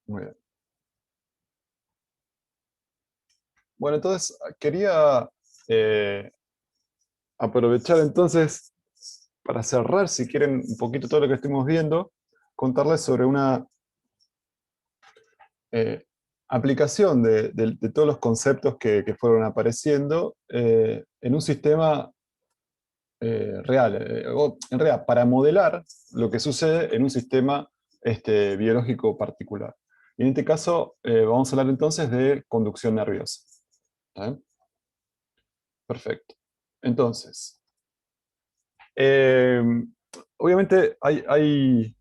Muy bien. Bueno, entonces quería eh, aprovechar entonces para cerrar, si quieren, un poquito todo lo que estuvimos viendo, contarles sobre una eh, aplicación de todos los conceptos que fueron apareciendo en un sistema real, o en realidad para modelar lo que sucede en un sistema biológico particular. Y en este caso vamos a hablar entonces de conducción nerviosa. ¿Está bien? Perfecto. Entonces, eh, obviamente hay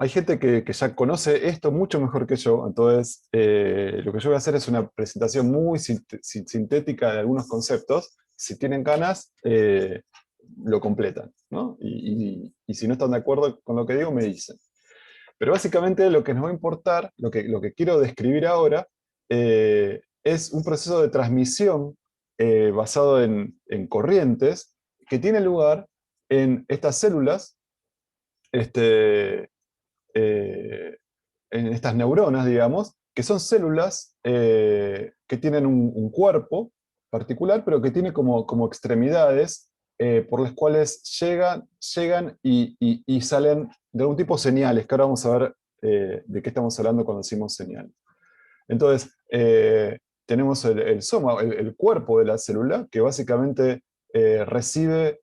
gente que ya conoce esto mucho mejor que yo, entonces lo que yo voy a hacer es una presentación muy sintética de algunos conceptos. Si tienen ganas, lo completan, ¿no? Y si no están de acuerdo con lo que digo, me dicen. Pero básicamente lo que nos va a importar, lo que quiero describir ahora, es un proceso de transmisión basado en corrientes que tiene lugar en estas células, este, en estas neuronas, digamos, que son células que tienen un cuerpo particular, pero que tiene como extremidades por las cuales llegan y salen de algún tipo de señales, que ahora vamos a ver de qué estamos hablando cuando decimos señales. Entonces, tenemos el soma, el cuerpo de la célula, que básicamente recibe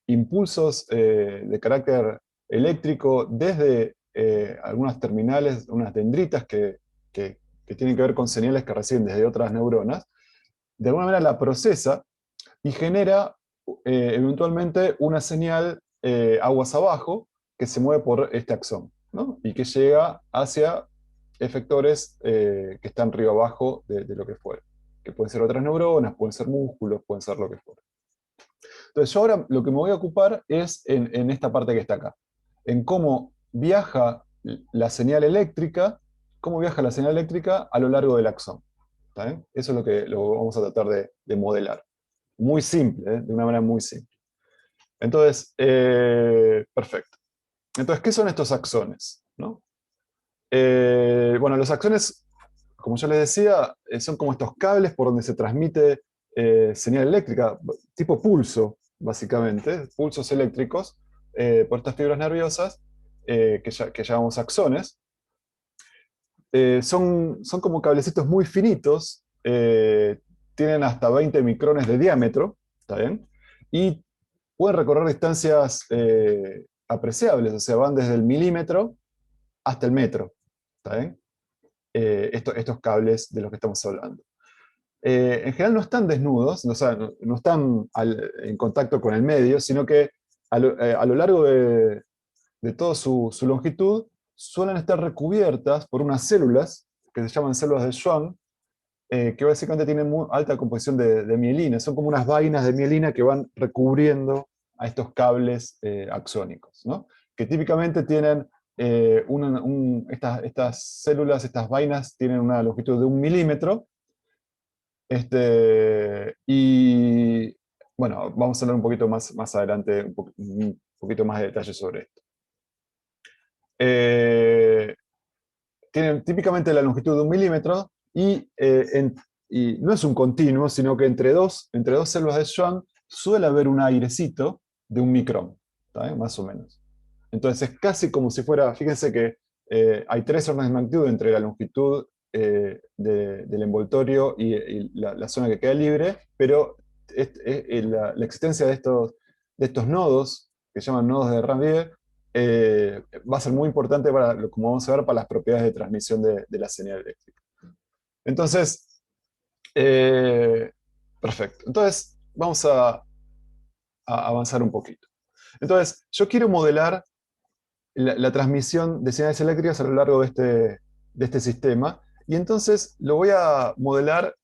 impulsos de carácter eléctrico desde algunas terminales, unas dendritas que tienen que ver con señales que reciben desde otras neuronas. De alguna manera la procesa y genera eventualmente una señal aguas abajo que se mueve por este axón, ¿no? Y que llega hacia efectores que están río abajo de lo que fuera. Que pueden ser otras neuronas, pueden ser músculos, pueden ser lo que fuera. Entonces yo ahora lo que me voy a ocupar es en esta parte que está acá. En cómo viaja la señal eléctrica, a lo largo del axón. ¿Está bien? Eso es lo vamos a tratar de modelar. Muy simple, de una manera muy simple. Entonces, perfecto. Entonces, ¿qué son estos axones? ¿No? Bueno, los axones, como yo les decía, son como estos cables por donde se transmite señal eléctrica, tipo pulso, básicamente, pulsos eléctricos, por estas fibras nerviosas, que llamamos axones. Son como cablecitos muy finitos, tienen hasta 20 micrones de diámetro, ¿está bien? Y pueden recorrer distancias apreciables, o sea, van desde el milímetro hasta el metro, ¿está bien? Estos cables de los que estamos hablando. En general no están desnudos, o sea, no están en contacto con el medio, sino que a lo largo de toda su longitud suelen estar recubiertas por unas células que se llaman células de Schwann, que básicamente tienen muy alta composición de mielina. Son como unas vainas de mielina que van recubriendo a estos cables axónicos, ¿no? Que típicamente tienen estas células, estas vainas, tienen una longitud de 1 milímetro. Y bueno, vamos a hablar un poquito más adelante, un poquito más de detalle sobre esto. Eh, Tienen típicamente la longitud de 1 milímetro y no es un continuo, sino que entre dos células de Schwann suele haber un airecito de 1 micrón, ¿está bien? Más o menos. Entonces es casi como si fuera, fíjense que hay 3 órdenes de magnitud entre la longitud del envoltorio y la zona que queda libre, pero la existencia de estos nodos, que se llaman nodos de Ranvier, va a ser muy importante como vamos a ver, para las propiedades de transmisión de la señal eléctrica. Entonces, perfecto. Entonces, vamos a avanzar un poquito. Entonces, yo quiero modelar la transmisión de señales eléctricas a lo largo de este sistema, y entonces lo voy a modelar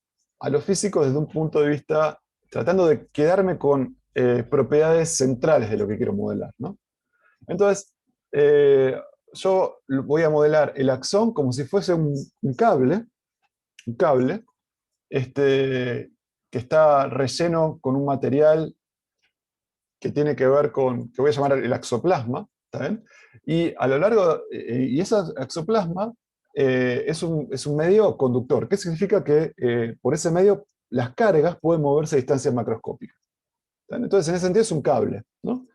a lo físico desde un punto de vista, tratando de quedarme con propiedades centrales de lo que quiero modelar, ¿no? Entonces, yo voy a modelar el axón como si fuese un cable que está relleno con un material que tiene que ver con, que voy a llamar el axoplasma, ¿Está bien? Y a lo largo, y ese exoplasma es un medio conductor. ¿Qué significa? Que por ese medio las cargas pueden moverse a distancias macroscópicas. ¿Está bien? Entonces, en ese sentido es un cable, ¿no?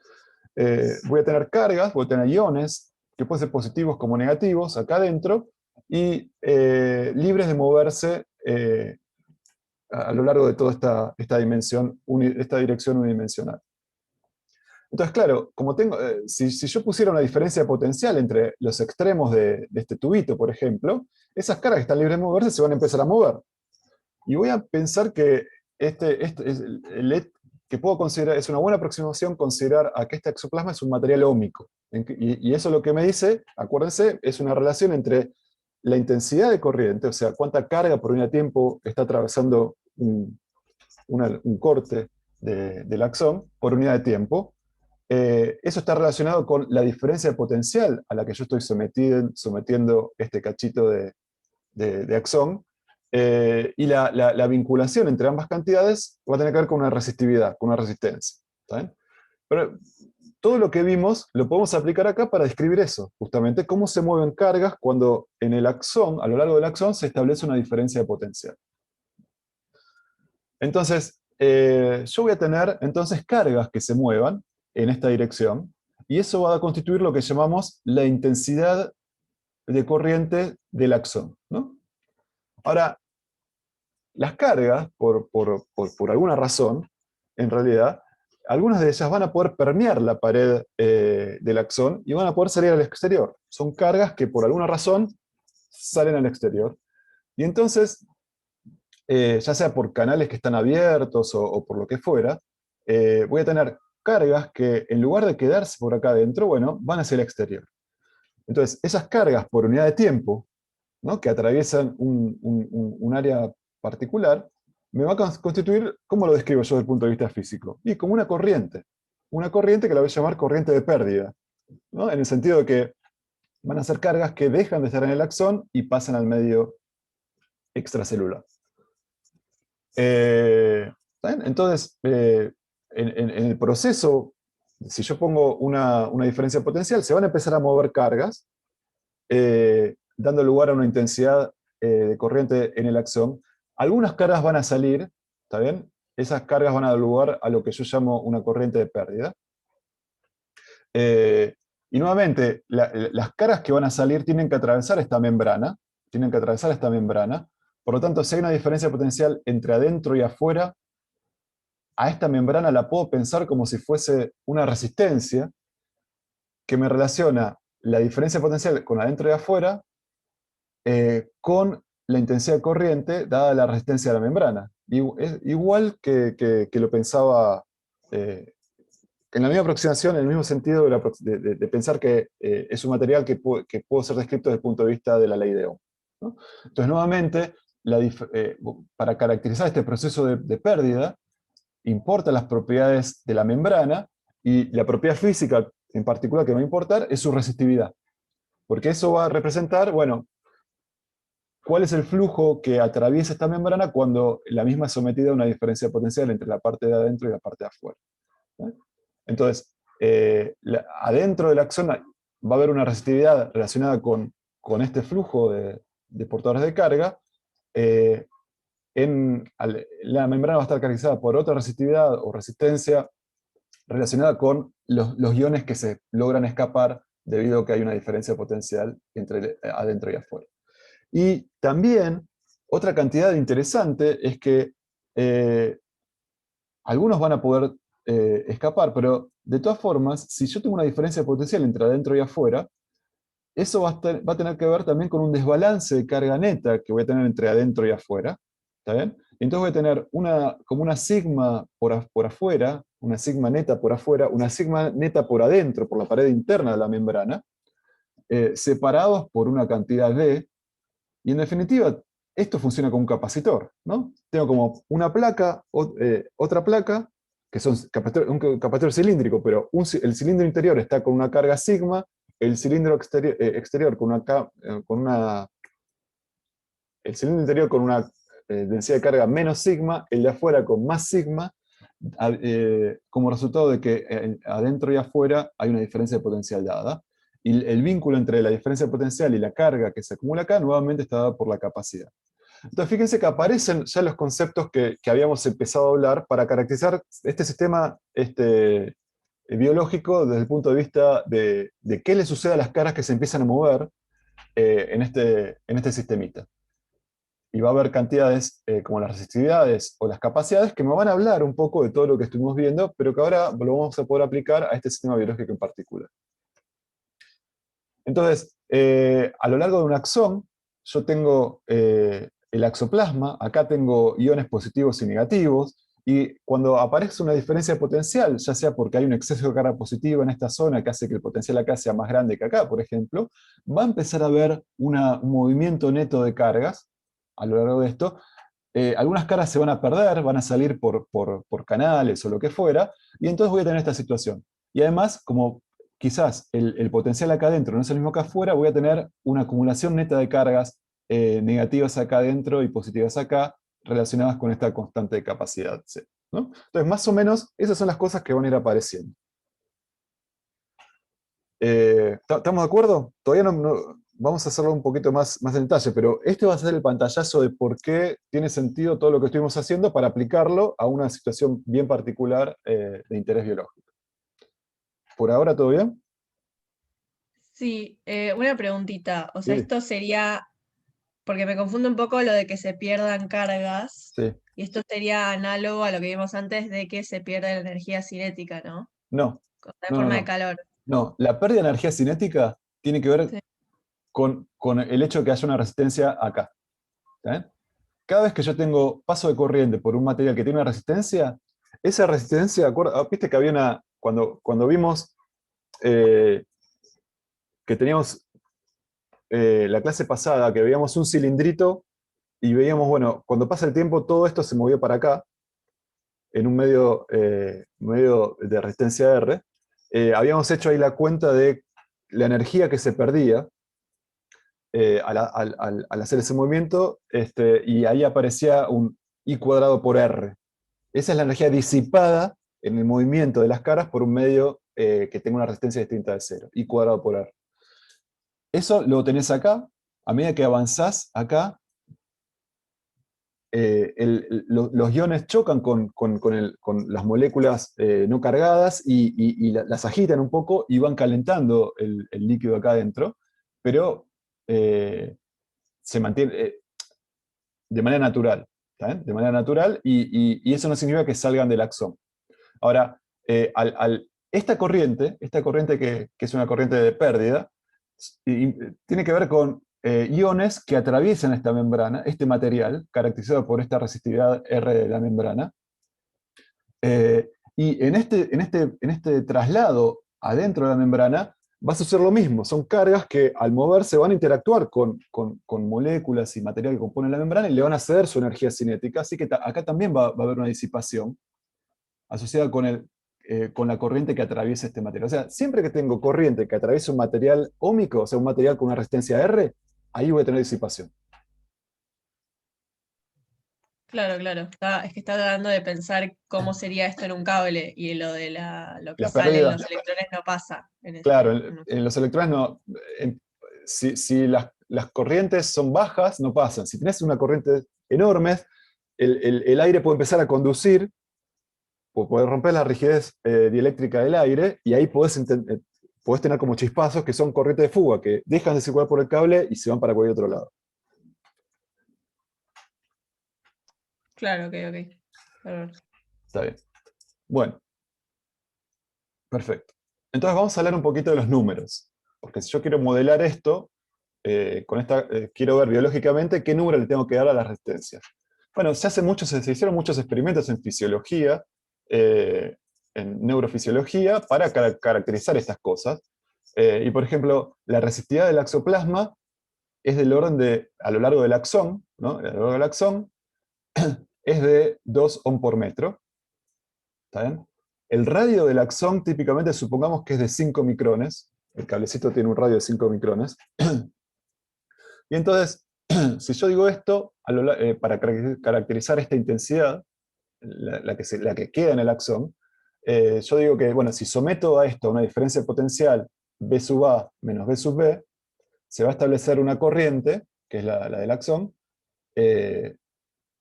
Voy a tener cargas, voy a tener iones, que pueden ser positivos como negativos, acá adentro, y libres de moverse a lo largo de toda esta dimensión, esta dirección unidimensional. Entonces, claro, como tengo, si yo pusiera una diferencia de potencial entre los extremos de este tubito, por ejemplo, esas cargas que están libres de moverse se van a empezar a mover. Y voy a pensar que que puedo considerar, es una buena aproximación considerar a que este exoplasma es un material óhmico. Y eso lo que me dice, acuérdense, es una relación entre la intensidad de corriente, o sea, cuánta carga por unidad de tiempo está atravesando un corte del axón por unidad de tiempo. Eso está relacionado con la diferencia de potencial a la que yo estoy sometiendo este cachito de axón, y la vinculación entre ambas cantidades va a tener que ver con una resistividad, con una resistencia. ¿Está bien? Pero todo lo que vimos lo podemos aplicar acá para describir eso, justamente cómo se mueven cargas cuando en el axón, a lo largo del axón, se establece una diferencia de potencial. Entonces, yo voy a tener entonces cargas que se muevan en esta dirección, y eso va a constituir lo que llamamos la intensidad de corriente del axón, ¿no? Ahora, las cargas, por alguna razón, en realidad, algunas de ellas van a poder permear la pared del axón y van a poder salir al exterior. Son cargas que por alguna razón salen al exterior. Y entonces, ya sea por canales que están abiertos o por lo que fuera, voy a tener cargas que en lugar de quedarse por acá adentro, bueno, van hacia el exterior. Entonces, esas cargas por unidad de tiempo, ¿no?, que atraviesan un área particular, me va a constituir, ¿cómo lo describo yo desde el punto de vista físico? Y como una corriente que la voy a llamar corriente de pérdida, ¿no? En el sentido de que van a ser cargas que dejan de estar en el axón y pasan al medio extracelular. Entonces, en el proceso, si yo pongo una diferencia potencial, se van a empezar a mover cargas, dando lugar a una intensidad de corriente en el axón. Algunas cargas van a salir, ¿está bien? Esas cargas van a dar lugar a lo que yo llamo una corriente de pérdida. Y nuevamente, las cargas que van a salir tienen que atravesar esta membrana, por lo tanto, si hay una diferencia potencial entre adentro y afuera, a esta membrana la puedo pensar como si fuese una resistencia que me relaciona la diferencia potencial con adentro y afuera con la intensidad de corriente dada la resistencia de la membrana. Es igual que lo pensaba, en la misma aproximación, en el mismo sentido de pensar que es un material que puede ser descrito desde el punto de vista de la ley de Ohm, ¿no? Entonces, nuevamente, para caracterizar este proceso de pérdida, importa las propiedades de la membrana, y la propiedad física en particular que me va a importar es su resistividad. Porque eso va a representar, bueno, cuál es el flujo que atraviesa esta membrana cuando la misma es sometida a una diferencia potencial entre la parte de adentro y la parte de afuera. ¿Sí? Entonces, adentro del axón va a haber una resistividad relacionada con este flujo de portadores de carga. La membrana va a estar caracterizada por otra resistividad o resistencia relacionada con los iones que se logran escapar debido a que hay una diferencia potencial entre adentro y afuera. Y también, otra cantidad interesante es que algunos van a poder escapar, pero de todas formas, si yo tengo una diferencia potencial entre adentro y afuera, eso va a tener que ver también con un desbalance de carga neta que voy a tener entre adentro y afuera. ¿Está bien? Entonces voy a tener como una sigma por afuera, una sigma neta por afuera, una sigma neta por adentro, por la pared interna de la membrana, separados por una cantidad D. Y en definitiva, esto funciona como un capacitor, ¿no? Tengo como una placa, otra placa, que son un capacitor cilíndrico, pero el cilindro interior está con una carga sigma, el cilindro exterior el cilindro interior con una densidad de carga menos sigma, el de afuera con más sigma, como resultado de que adentro y afuera hay una diferencia de potencial dada. Y el vínculo entre la diferencia de potencial y la carga que se acumula acá nuevamente está dada por la capacidad. Entonces fíjense que aparecen ya los conceptos que habíamos empezado a hablar para caracterizar este sistema biológico desde el punto de vista de qué le sucede a las caras que se empiezan a mover en este sistemita. Y va a haber cantidades como las resistividades o las capacidades que me van a hablar un poco de todo lo que estuvimos viendo, pero que ahora lo vamos a poder aplicar a este sistema biológico en particular. Entonces, a lo largo de un axón, yo tengo el axoplasma, acá tengo iones positivos y negativos, y cuando aparece una diferencia de potencial, ya sea porque hay un exceso de carga positiva en esta zona que hace que el potencial acá sea más grande que acá, por ejemplo, va a empezar a haber un movimiento neto de cargas a lo largo de esto. Algunas caras se van a perder, van a salir por canales o lo que fuera, y entonces voy a tener esta situación. Y además, como quizás el potencial acá adentro no es el mismo que afuera, voy a tener una acumulación neta de cargas negativas acá adentro y positivas acá, relacionadas con esta constante de capacidad C, ¿no? Entonces, más o menos, esas son las cosas que van a ir apareciendo. ¿Estamos de acuerdo? Todavía vamos a hacerlo un poquito más en detalle, pero este va a ser el pantallazo de por qué tiene sentido todo lo que estuvimos haciendo para aplicarlo a una situación bien particular de interés biológico. ¿Por ahora todo bien? Sí, una preguntita. O sea, Sí, esto sería, porque me confundo un poco lo de que se pierdan cargas, sí. y esto sería análogo a lo que vimos antes de que se pierde la energía cinética, ¿no? No, En no, no, forma de no. calor. No, la pérdida de energía cinética tiene que ver Sí. con el hecho de que haya una resistencia acá. ¿Está bien? Cada vez que yo tengo paso de corriente por un material que tiene una resistencia, esa resistencia, viste que había cuando vimos que teníamos la clase pasada, que veíamos un cilindrito y veíamos, bueno, cuando pasa el tiempo todo esto se movió para acá, en un medio de resistencia R, habíamos hecho ahí la cuenta de la energía que se perdía al hacer ese movimiento, y ahí aparecía un I cuadrado por R. Esa es la energía disipada en el movimiento de las caras por un medio que tenga una resistencia distinta de cero, I cuadrado por R. Eso lo tenés acá, a medida que avanzás acá, los iones chocan con las moléculas no cargadas y las agitan un poco y van calentando el líquido acá adentro, pero se mantiene de manera natural, ¿está bien? De manera natural, y eso no significa que salgan del axón. Ahora, esta corriente que es una corriente de pérdida, tiene que ver con iones que atraviesan esta membrana, este material, caracterizado por esta resistividad R de la membrana. Y en este traslado adentro de la membrana va a suceder lo mismo. Son cargas que al moverse van a interactuar con moléculas y material que componen la membrana y le van a ceder su energía cinética. Así que acá también va a haber una disipación asociada con la corriente que atraviesa este material. O sea, siempre que tengo corriente que atraviesa un material óhmico, o sea, un material con una resistencia R, ahí voy a tener disipación. Claro, claro. Es que está tratando de pensar cómo sería esto en un cable y lo de lo que La sale en pérdida, los electrones no pasa en claro, este. en los electrones no. Si las corrientes son bajas, no pasan. Si tienes una corriente enorme, el aire puede empezar a conducir, o puede romper la rigidez dieléctrica del aire, y ahí podés tener como chispazos que son corrientes de fuga, que dejan de circular por el cable y se van para cualquier otro lado. Claro, ok, ok. Bárbaro. Está bien. Bueno, perfecto. Entonces vamos a hablar un poquito de los números, porque si yo quiero modelar esto, quiero ver biológicamente qué número le tengo que dar a las resistencias. Bueno, se hicieron muchos experimentos en fisiología, en neurofisiología, para caracterizar estas cosas. Y por ejemplo, la resistividad del axoplasma es del orden de, a lo largo del axón, ¿no? A lo largo del axón es de 2 ohm por metro. ¿Está bien? El radio del axón típicamente supongamos que es de 5 micrones. El cablecito tiene un radio de 5 micrones. Y entonces, si yo digo esto, para caracterizar esta intensidad, la que queda en el axón, yo digo que, bueno, si someto a esto a una diferencia potencial B sub A menos B sub B, se va a establecer una corriente, que es la del axón,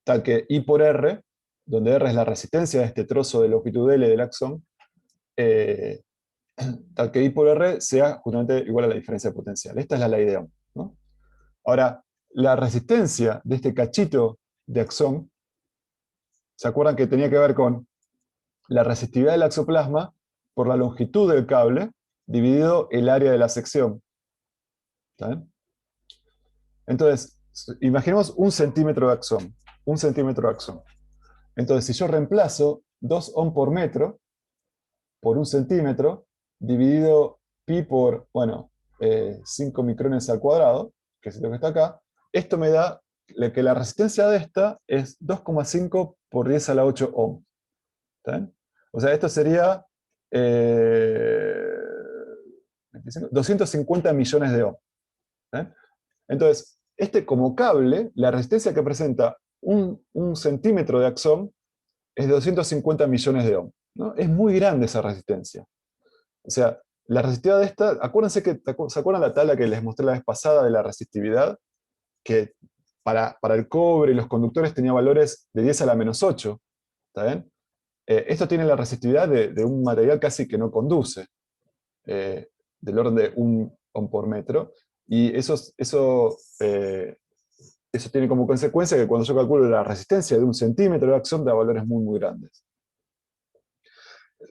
tal que I por R, donde R es la resistencia de este trozo de longitud L del axón, eh, tal que I por R sea justamente igual a la diferencia potencial. Esta es la ley de Ohm, ¿no? Ahora, la resistencia de este cachito de axón, ¿se acuerdan que tenía que ver con la resistividad del axoplasma por la longitud del cable dividido el área de la sección? ¿Está bien? Entonces, imaginemos 1 centímetro de axón. 1 centímetro de axón. Entonces, si yo reemplazo 2 ohm por metro por 1 centímetro, dividido pi por, bueno, 5 micrones al cuadrado, que es lo que está acá, esto me da que la resistencia de esta es 2,5 por 10 a la 8 ohm. ¿Está bien? O sea, esto sería 250 millones de ohm. ¿Está bien? Entonces, como cable, la resistencia que presenta un centímetro de axón es de 250 millones de ohm, ¿no? Es muy grande esa resistencia. O sea, la resistividad de esta, acuérdense ¿se acuerdan la tabla que les mostré la vez pasada de la resistividad? Que para el cobre y los conductores tenía valores de 10 a la menos 8, ¿está bien? Esto tiene la resistividad de un material casi que no conduce, del orden de 1 ohm por metro, y eso tiene como consecuencia que cuando yo calculo la resistencia de 1 centímetro de axón da valores muy, muy grandes.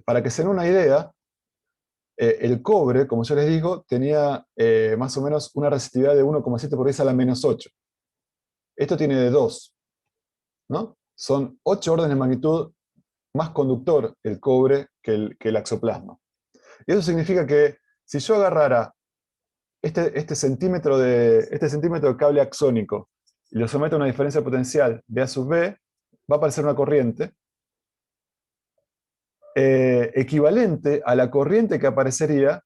Para que se den una idea, el cobre, como yo les digo, tenía más o menos una resistividad de 1,7 por 10 a la menos 8. Esto tiene de 2, ¿no? Son 8 órdenes de magnitud más conductor el cobre que el axoplasma. Y eso significa que si yo agarrara este centímetro de cable axónico y lo someto a una diferencia potencial B a sub B, va a aparecer una corriente equivalente a la corriente que aparecería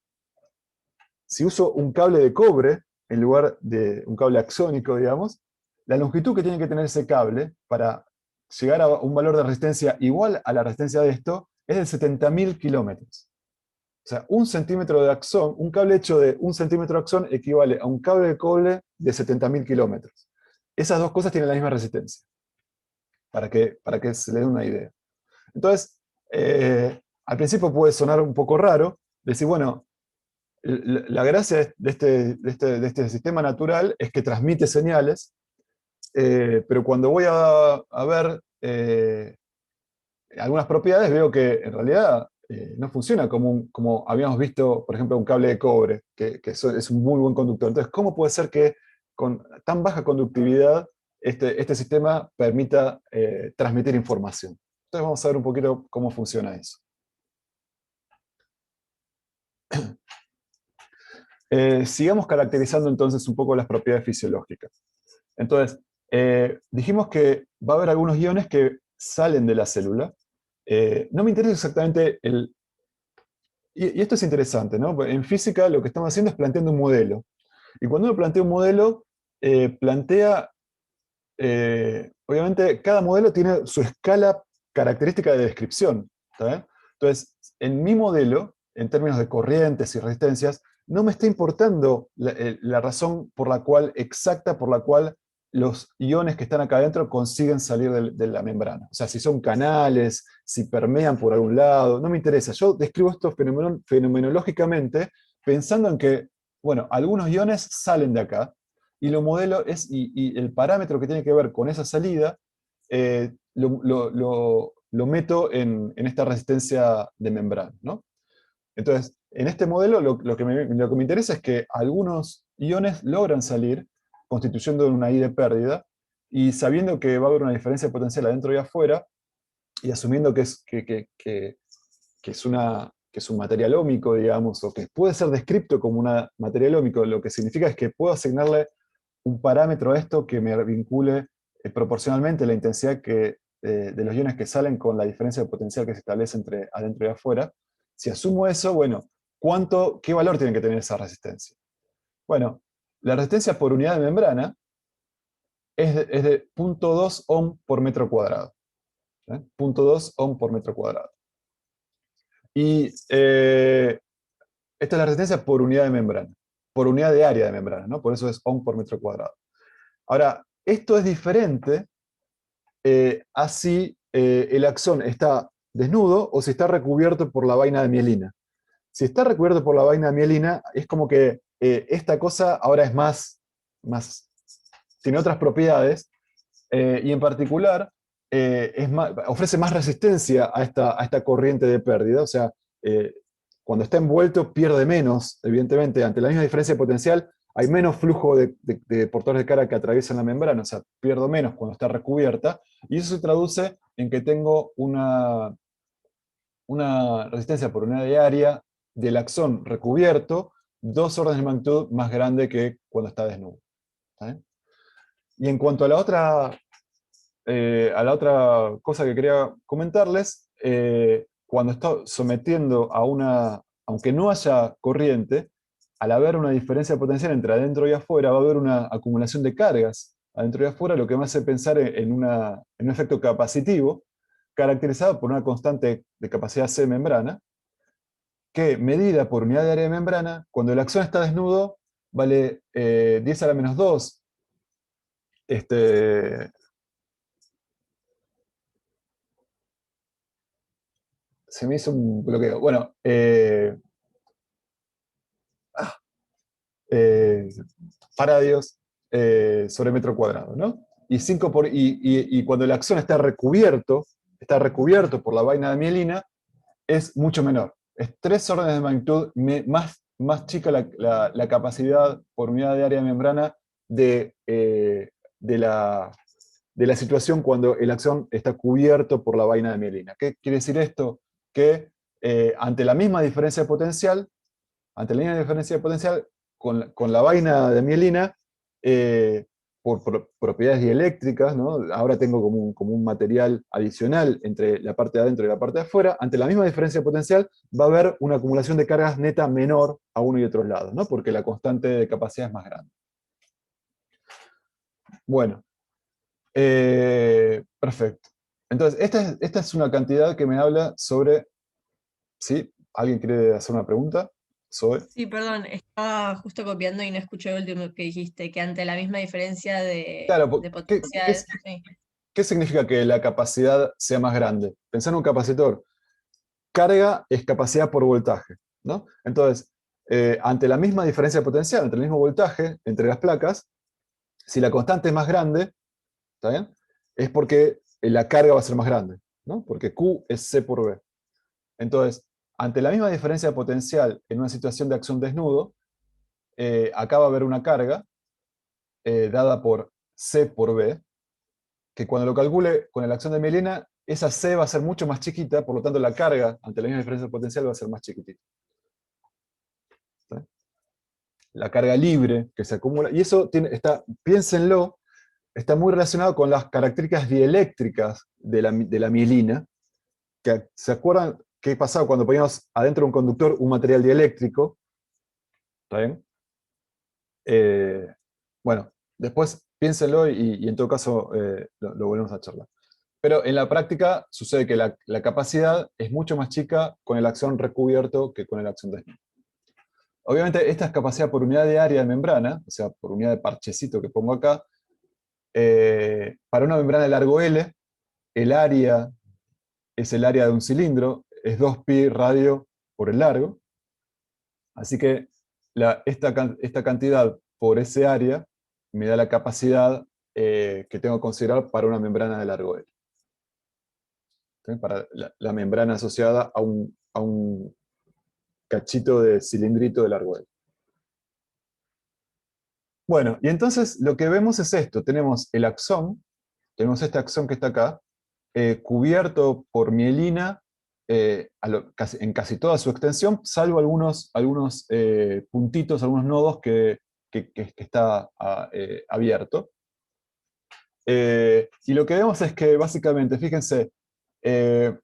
si uso un cable de cobre en lugar de un cable axónico, digamos. La longitud que tiene que tener ese cable para llegar a un valor de resistencia igual a la resistencia de esto es de 70.000 kilómetros. O sea, 1 centímetro de axón, un cable hecho de 1 centímetro de axón equivale a un cable de cobre de 70.000 kilómetros. Esas dos cosas tienen la misma resistencia, para que se le dé una idea. Entonces, al principio puede sonar un poco raro, decir, bueno, la gracia de este sistema natural es que transmite señales, pero cuando voy a ver algunas propiedades veo que en realidad no funciona como habíamos visto, por ejemplo, un cable de cobre, que es un muy buen conductor. Entonces, ¿cómo puede ser que con tan baja conductividad este sistema permita transmitir información? Entonces vamos a ver un poquito cómo funciona eso. Sigamos caracterizando entonces un poco las propiedades fisiológicas. Entonces, dijimos que va a haber algunos iones que salen de la célula. No me interesa exactamente y esto es interesante, ¿no? En física lo que estamos haciendo es planteando un modelo. Y cuando uno plantea un modelo, obviamente, cada modelo tiene su escala característica de descripción. ¿Está bien? Entonces, en mi modelo, en términos de corrientes y resistencias, no me está importando la razón exacta por la cual los iones que están acá adentro consiguen salir de la membrana. O sea, si son canales, si permean por algún lado, no me interesa. Yo describo esto fenomenológicamente pensando en que, bueno, algunos iones salen de acá, y lo modelo y el parámetro que tiene que ver con esa salida, lo meto en esta resistencia de membrana, ¿no? Entonces, en este modelo lo que me interesa es que algunos iones logran salir, constituyendo una I de pérdida, y sabiendo que va a haber una diferencia potencial adentro y afuera, y asumiendo que es un material óhmico, digamos, o que puede ser descrito como un material óhmico, lo que significa es que puedo asignarle un parámetro a esto que me vincule proporcionalmente la intensidad de los iones que salen con la diferencia de potencial que se establece entre adentro y afuera. Si asumo eso, bueno, ¿qué valor tiene que tener esa resistencia? Bueno, la resistencia por unidad de membrana es de 0,2 ohm por metro cuadrado. 0.2 ohm por metro cuadrado. Y esta es la resistencia por unidad de membrana, por unidad de área de membrana, ¿no? Por eso es ohm por metro cuadrado. Ahora, esto es diferente así el axón está desnudo o si está recubierto por la vaina de mielina. Si está recubierto por la vaina de mielina, es como que esta cosa ahora es tiene otras propiedades, y en particular ofrece más resistencia a esta corriente de pérdida. O sea, cuando está envuelto pierde menos, evidentemente, ante la misma diferencia de potencial, hay menos flujo de portadores de carga que atraviesan la membrana, o sea, pierdo menos cuando está recubierta, y eso se traduce en que tengo una resistencia por unidad de área del axón recubierto 2 órdenes de magnitud más grande que cuando está desnudo. ¿Está? Y en cuanto a la otra cosa que quería comentarles, cuando está sometiendo aunque no haya corriente, al haber una diferencia de potencial entre adentro y afuera, va a haber una acumulación de cargas adentro y afuera, lo que me hace pensar en un efecto capacitivo, caracterizado por una constante de capacidad C de membrana, que medida por unidad de área de membrana, cuando el axón está desnudo, vale 10 a la menos 2. Se me hizo un bloqueo. Bueno, eh, faradios sobre metro cuadrado, ¿no? Y cuando el axón está recubierto por la vaina de mielina, es mucho menor. Es 3 órdenes de magnitud más chica la capacidad por unidad de área de membrana de la situación cuando el axón está cubierto por la vaina de mielina. ¿Qué quiere decir esto? Que ante la misma diferencia de potencial, con la vaina de mielina, eh, por propiedades dieléctricas, ¿no? Ahora tengo como un material adicional entre la parte de adentro y la parte de afuera, ante la misma diferencia de potencial va a haber una acumulación de cargas neta menor a uno y otros lados, ¿no? Porque la constante de capacidad es más grande. Bueno, perfecto. Entonces, esta es una cantidad que me habla sobre... ¿Sí? ¿Alguien quiere hacer una pregunta? Zoe. Sí, perdón, estaba justo copiando y no escuché lo último que dijiste, que ante la misma diferencia Claro, de ¿qué, potencial, sí. qué significa que la capacidad sea más grande? Pensar en un capacitor. Carga es capacidad por voltaje, ¿no? Entonces, ante la misma diferencia de potencial, entre el mismo voltaje, entre las placas, si la constante es más grande, ¿está bien? Es porque la carga va a ser más grande, ¿no? Porque Q es C por V. Entonces, ante la misma diferencia de potencial en una situación de acción desnudo, acá va a haber una carga dada por C por V, que cuando lo calcule con la acción de mielina, esa C va a ser mucho más chiquita, por lo tanto la carga ante la misma diferencia de potencial va a ser más chiquitita. ¿Sí? La carga libre que se acumula, y eso piénsenlo, está muy relacionado con las características dieléctricas de la mielina, que ¿se acuerdan qué pasaba cuando poníamos adentro de un conductor un material dieléctrico? ¿Está bien? Bueno, después piénsenlo y en todo caso lo volvemos a charlar. Pero en la práctica sucede que la capacidad es mucho más chica con el axón recubierto que con el axón desnudo. Obviamente esta es capacidad por unidad de área de membrana, o sea, por unidad de parchecito que pongo acá. Para una membrana de largo L, el área es el área de un cilindro, es 2pi radio por el largo. Así que esta cantidad por ese área me da la capacidad que tengo que considerar para una membrana de largo L. ¿Sí? Para la membrana asociada a un cachito de cilindrito de largo L. Bueno, y entonces lo que vemos es esto. Tenemos el axón, tenemos este axón que está acá, cubierto por mielina en casi toda su extensión, salvo algunos puntitos, algunos nodos que está abierto. Y lo que vemos es que básicamente, fíjense, eh,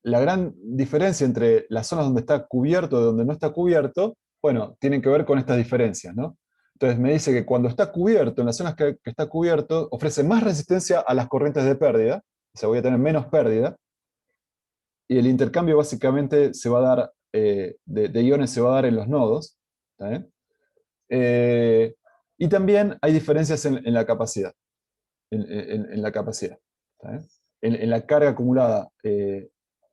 la gran diferencia entre las zonas donde está cubierto y donde no está cubierto, bueno, tienen que ver con estas diferencias, ¿no? Entonces me dice que cuando está cubierto, en las zonas que está cubierto, ofrece más resistencia a las corrientes de pérdida, o sea, voy a tener menos pérdida, y el intercambio básicamente se va a dar, de iones se va a dar en los nodos, ¿está bien? Y también hay diferencias en la capacidad, en la capacidad, ¿está bien? En la carga acumulada en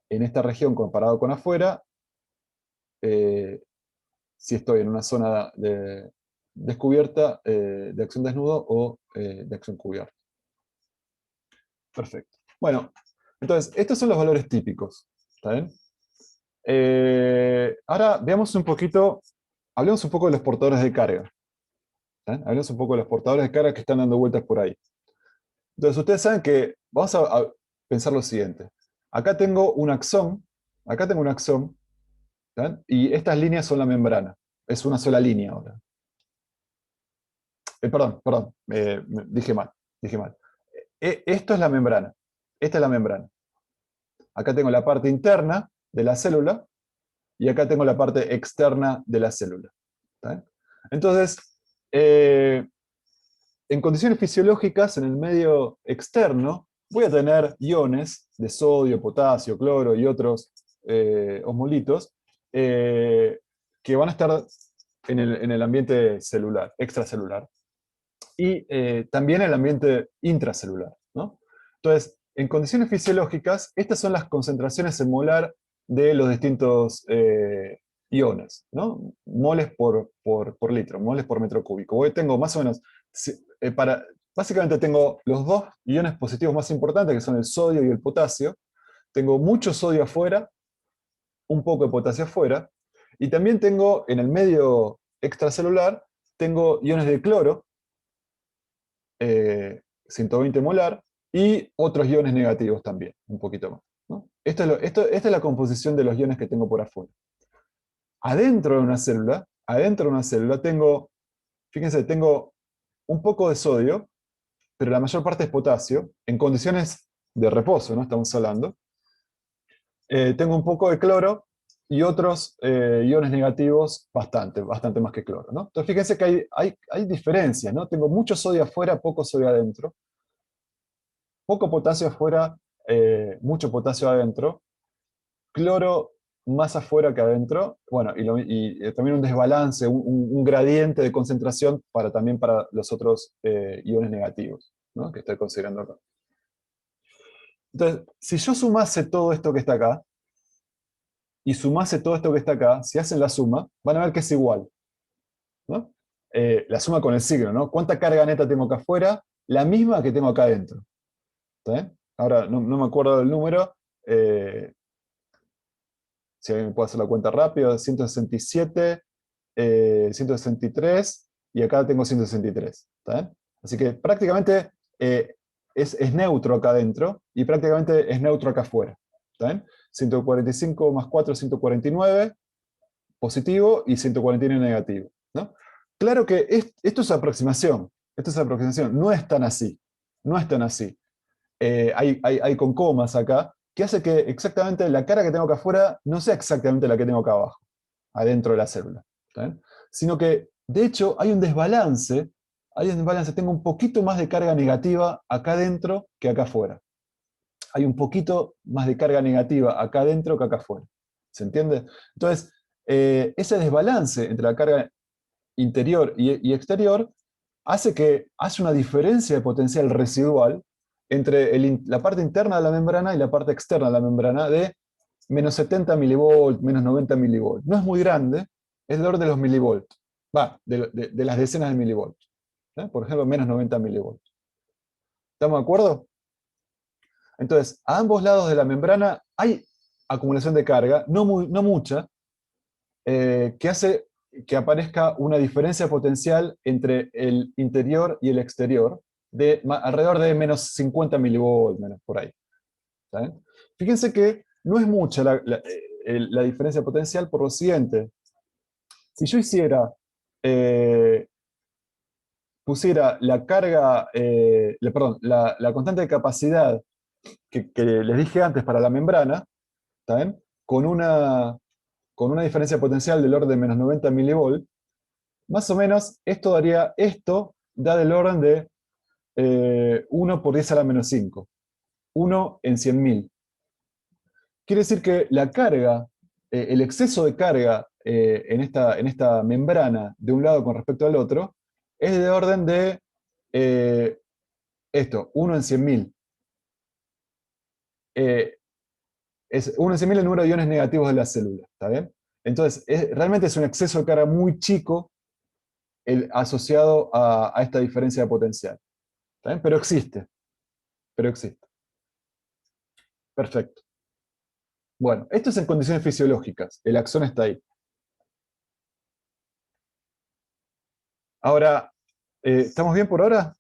esta región comparado con afuera, eh, si estoy en una zona descubierta, de acción desnudo o de acción cubierta. Perfecto. Bueno, entonces, estos son los valores típicos, ¿está bien? Ahora veamos un poquito, hablemos un poco de los portadores de carga. ¿Eh? Hablemos un poco de los portadores de carga que están dando vueltas por ahí. Entonces, ustedes saben que vamos a pensar lo siguiente. Acá tengo un axón, ¿tá? Y estas líneas son la membrana. Es una sola línea ahora. Perdón, dije mal, dije mal. Esto es la membrana. Esta es la membrana. Acá tengo la parte interna de la célula y acá tengo la parte externa de la célula. ¿Está bien? Entonces, en condiciones fisiológicas, en el medio externo, voy a tener iones de sodio, potasio, cloro y otros osmolitos que van a estar en el ambiente celular, extracelular, y también en el ambiente intracelular, ¿no? Entonces, en condiciones fisiológicas, estas son las concentraciones en molar de los distintos iones, ¿no? Moles por litro, moles por metro cúbico. Hoy tengo más o menos, básicamente tengo los dos iones positivos más importantes, que son el sodio y el potasio. Tengo mucho sodio afuera, un poco de potasio afuera, y también tengo en el medio extracelular, tengo iones de cloro, 120 molar, y otros iones negativos también, un poquito más, ¿no? Esta es la composición de los iones que tengo por afuera. Adentro de una célula tengo, fíjense, tengo un poco de sodio, pero la mayor parte es potasio, en condiciones de reposo, ¿no? Estamos hablando. Tengo un poco de cloro y otros iones negativos bastante más que cloro, ¿no? Entonces fíjense que hay diferencias, ¿no? Tengo mucho sodio afuera, poco sodio adentro. Poco potasio afuera, mucho potasio adentro, cloro más afuera que adentro, bueno, y también un desbalance, un gradiente de concentración también para los otros iones negativos, ¿no? Que estoy considerando acá. Entonces, si yo sumase todo esto que está acá, y sumase todo esto que está acá, si hacen la suma, van a ver que es igual, ¿no? La suma con el signo, ¿no? ¿Cuánta carga neta tengo acá afuera? La misma que tengo acá adentro. ¿Está bien? Ahora, no me acuerdo del número, si alguien puede hacer la cuenta rápido, 167, 163, y acá tengo 163. ¿Está bien? Así que prácticamente es neutro acá adentro, y prácticamente es neutro acá afuera. ¿Está bien? 145 más 4, 149, positivo, y 149 negativo, ¿no? Claro que esto es aproximación, no es tan así, no es tan así. Hay con comas acá, que hace que exactamente la cara que tengo acá afuera no sea exactamente la que tengo acá abajo, adentro de la célula. ¿Está bien? Sino que, de hecho, hay un desbalance, tengo un poquito más de carga negativa acá adentro que acá afuera. Hay un poquito más de carga negativa acá adentro que acá afuera. ¿Se entiende? Entonces, ese desbalance entre la carga interior y exterior hace una diferencia de potencial residual entre la parte interna de la membrana y la parte externa de la membrana de menos 70 milivolts, menos 90 milivolts. No es muy grande, es del orden de los milivolts. De las decenas de milivolts. Por ejemplo, menos 90 milivolts. ¿Estamos de acuerdo? Entonces, a ambos lados de la membrana hay acumulación de carga, no mucha, que hace que aparezca una diferencia potencial entre el interior y el exterior de alrededor de menos 50 milivolts, menos por ahí. ¿Está bien? Fíjense que no es mucha la diferencia potencial por lo siguiente. Si yo pusiera la carga, perdón, la constante de capacidad que les dije antes para la membrana, ¿está bien? Con una diferencia potencial del orden de menos 90 milivolts, más o menos esto da del orden de 1 por 10 a la menos 5. 1 en 100.000. Quiere decir que la carga, el exceso de carga en esta membrana de un lado con respecto al otro, es de orden de esto, 1 en 100.000. Es 1 en 100.000 el número de iones negativos de la célula, ¿está bien? Entonces, realmente es un exceso de carga muy chico asociado a esta diferencia de potencial. ¿Está bien? Pero existe, pero existe. Perfecto. Bueno, esto es en condiciones fisiológicas, el axón está ahí. Ahora, ¿estamos bien por ahora?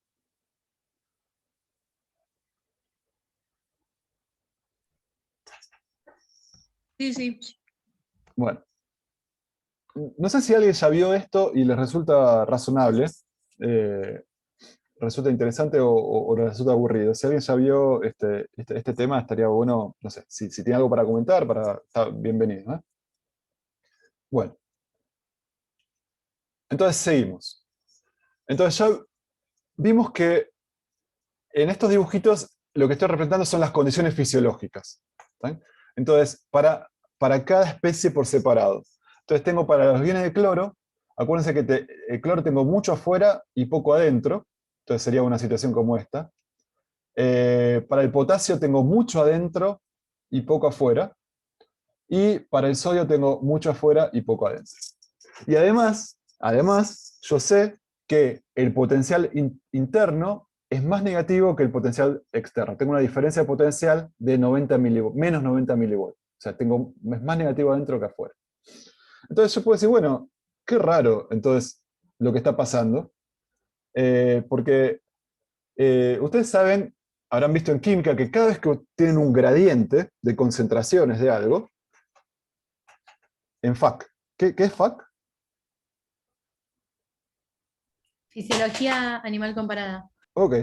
Sí, sí. Bueno, no sé si alguien ya vio esto y les resulta razonable, eh, resulta interesante o les resulta aburrido. Si alguien ya vio este tema, estaría bueno, no sé, si tiene algo para comentar, está bienvenido, ¿eh? Bueno, entonces seguimos. Entonces ya vimos que en estos dibujitos lo que estoy representando son las condiciones fisiológicas. ¿Sí? Entonces, para cada especie por separado. Entonces tengo para los iones de cloro, acuérdense que el cloro tengo mucho afuera y poco adentro, entonces sería una situación como esta. Para el potasio tengo mucho adentro y poco afuera, y para el sodio tengo mucho afuera y poco adentro. Y además, yo sé que el potencial interno es más negativo que el potencial externo. Tengo una diferencia de potencial de 90 milivolts, menos 90 milivolts. O sea, es más negativo adentro que afuera. Entonces yo puedo decir, bueno, qué raro entonces lo que está pasando, porque ustedes saben, habrán visto en química que cada vez que tienen un gradiente de concentraciones de algo, en FAC, ¿qué es FAC? Fisiología animal comparada. Ok,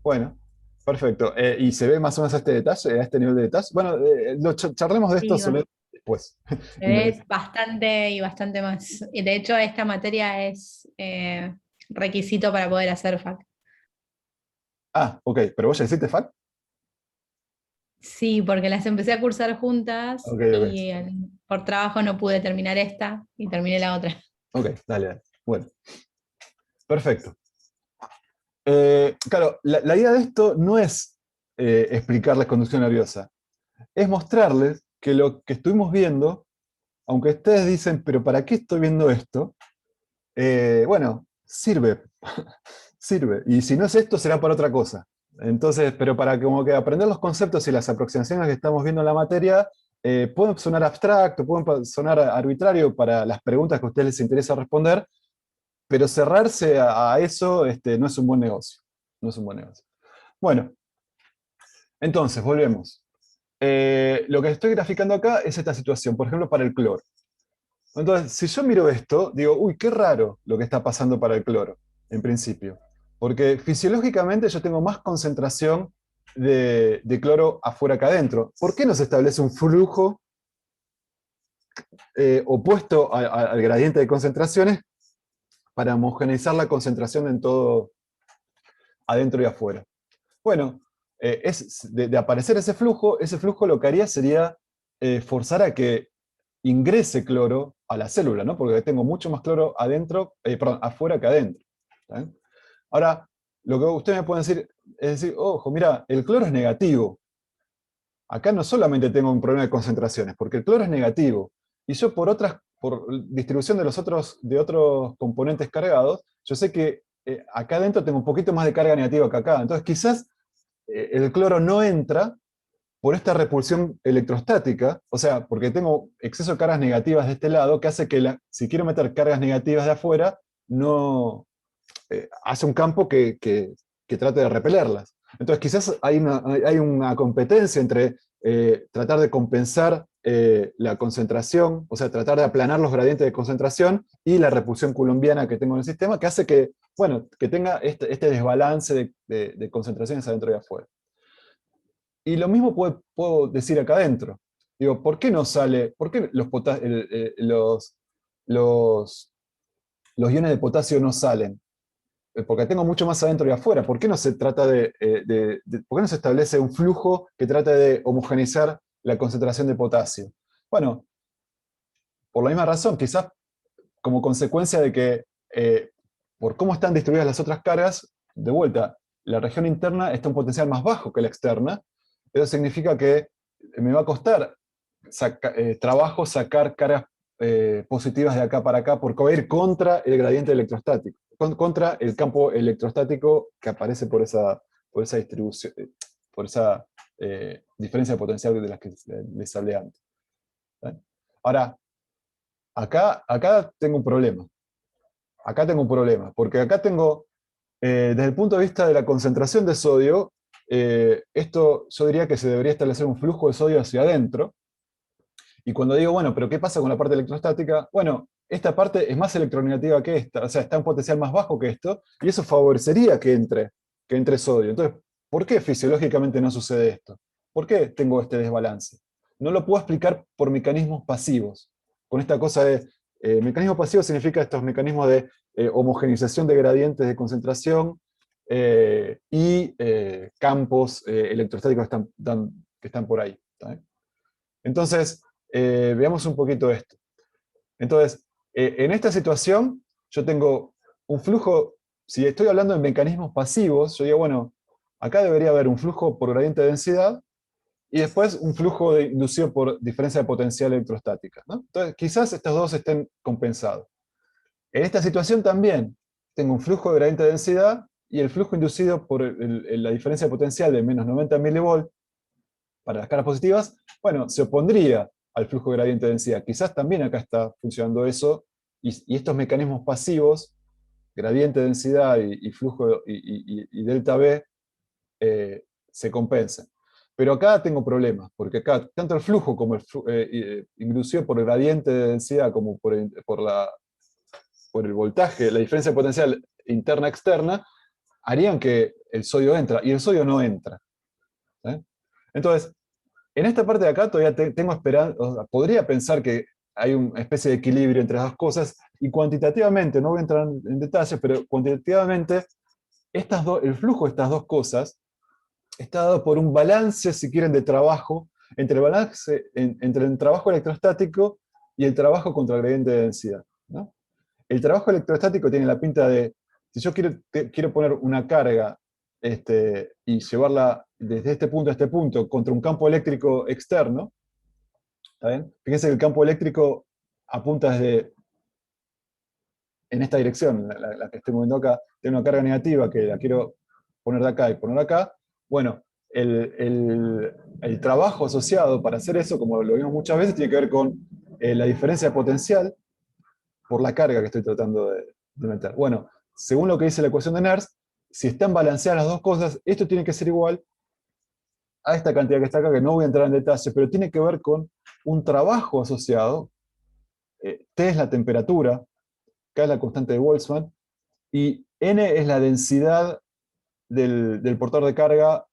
bueno, perfecto. ¿Y se ve más o menos a este detalle, a este nivel de detalle? Bueno, charlemos de esto Sí, después. se ve bastante y bastante más. Y de hecho, esta materia es requisito para poder hacer FAC. Ah, ok, pero vos ya hiciste FAC. Sí, porque las empecé a cursar juntas Ok, ok. y por trabajo no pude terminar esta y terminé la otra. Ok, dale, dale. Bueno, perfecto. Claro, la idea de esto no es explicarles conducción nerviosa, es mostrarles que lo que estuvimos viendo, aunque ustedes dicen, pero ¿para qué estoy viendo esto? Bueno, sirve, sirve. Y si no es esto, será para otra cosa. Entonces, pero para como que aprender los conceptos y las aproximaciones que estamos viendo en la materia, pueden sonar abstracto, pueden sonar arbitrario para las preguntas que a ustedes les interesa responder, pero cerrarse a eso no es un buen negocio. No es un buen negocio. Bueno, entonces, volvemos. Lo que estoy graficando acá es esta situación, por ejemplo, para el cloro. Entonces, si yo miro esto, digo, uy, qué raro lo que está pasando para el cloro, en principio. Porque fisiológicamente yo tengo más concentración de cloro afuera que adentro. ¿Por qué no se establece un flujo opuesto al gradiente de concentraciones para homogeneizar la concentración en todo adentro y afuera? Bueno, de aparecer ese flujo lo que haría sería forzar a que ingrese cloro a la célula, ¿no? Porque tengo mucho más cloro afuera que adentro. ¿Está bien? Ahora, lo que ustedes me pueden decir es decir, ojo, mira, el cloro es negativo. Acá no solamente tengo un problema de concentraciones, porque el cloro es negativo. Y yo por distribución de otros componentes cargados, yo sé que acá adentro tengo un poquito más de carga negativa que acá. Entonces quizás el cloro no entra por esta repulsión electrostática, o sea, porque tengo exceso de cargas negativas de este lado, que hace que si quiero meter cargas negativas de afuera, no hace un campo que trate de repelerlas. Entonces quizás hay una competencia entre tratar de compensar la concentración, o sea, tratar de aplanar los gradientes de concentración y la repulsión coulombiana que tengo en el sistema, que hace que, bueno, que tenga este desbalance de concentraciones adentro y afuera. Y lo mismo puedo decir acá adentro. Digo, ¿por qué no sale? ¿Por qué los iones de potasio no salen? porque tengo mucho más adentro y afuera. ¿Por qué no se trata por qué no se establece un flujo que trata de homogeneizar la concentración de potasio? Bueno, por la misma razón, quizás como consecuencia de que, por cómo están distribuidas las otras cargas, de vuelta, la región interna está un potencial más bajo que la externa. Eso significa que me va a costar trabajo sacar cargas positivas de acá para acá, porque va a ir contra el gradiente electrostático, contra el campo electrostático que aparece por esa distribución, por esa diferencia de potencial de las que les hablé antes. ¿Eh? Ahora, acá tengo un problema. Acá tengo un problema, porque acá tengo, desde el punto de vista de la concentración de sodio, esto yo diría que se debería establecer un flujo de sodio hacia adentro. Y cuando digo, bueno, pero ¿qué pasa con la parte electrostática? Bueno, esta parte es más electronegativa que esta, o sea, está en potencial más bajo que esto, y eso favorecería que entre sodio. Entonces, ¿por qué fisiológicamente no sucede esto? ¿Por qué tengo este desbalance? No lo puedo explicar por mecanismos pasivos. Con esta cosa de, mecanismo pasivo significa estos mecanismos de homogeneización de gradientes de concentración y campos electrostáticos que están por ahí. ¿Está bien? Entonces, veamos un poquito esto. Entonces, en esta situación, yo tengo un flujo, si estoy hablando de mecanismos pasivos, yo digo, bueno, acá debería haber un flujo por gradiente de densidad, y después un flujo inducido por diferencia de potencial electrostática, ¿no? Entonces, quizás estos dos estén compensados. En esta situación también tengo un flujo de gradiente de densidad y el flujo inducido por la diferencia de potencial de menos 90 mV para las cargas positivas, bueno, se opondría al flujo de gradiente de densidad. Quizás también acá está funcionando eso, y estos mecanismos pasivos, gradiente de densidad y flujo y delta B, se compensan. Pero acá tengo problemas, porque acá tanto el flujo como inducido por el gradiente de densidad como por el voltaje, la diferencia de potencial interna-externa, harían que el sodio entra, y el sodio no entra. ¿Eh? Entonces, en esta parte de acá todavía tengo esperanza, o sea, podría pensar que hay una especie de equilibrio entre las dos cosas, y cuantitativamente, no voy a entrar en detalles, pero cuantitativamente, el flujo de estas dos cosas está dado por un balance, si quieren, de trabajo, entre el balance entre el trabajo electrostático y el trabajo contra el gradiente de densidad, ¿no? El trabajo electrostático tiene la pinta de, si yo quiero poner una carga y llevarla desde este punto a este punto contra un campo eléctrico externo, ¿está bien? Fíjense que el campo eléctrico apunta en esta dirección, la que estoy moviendo acá, tengo una carga negativa que la quiero poner de acá y poner acá. Bueno, el trabajo asociado para hacer eso, como lo vimos muchas veces, tiene que ver con la diferencia de potencial por la carga que estoy tratando de meter. Bueno, según lo que dice la ecuación de Nernst, si están balanceadas las dos cosas, esto tiene que ser igual a esta cantidad que está acá, que no voy a entrar en detalle, pero tiene que ver con un trabajo asociado. T es la temperatura, K es la constante de Boltzmann, y N es la densidad del portador de carga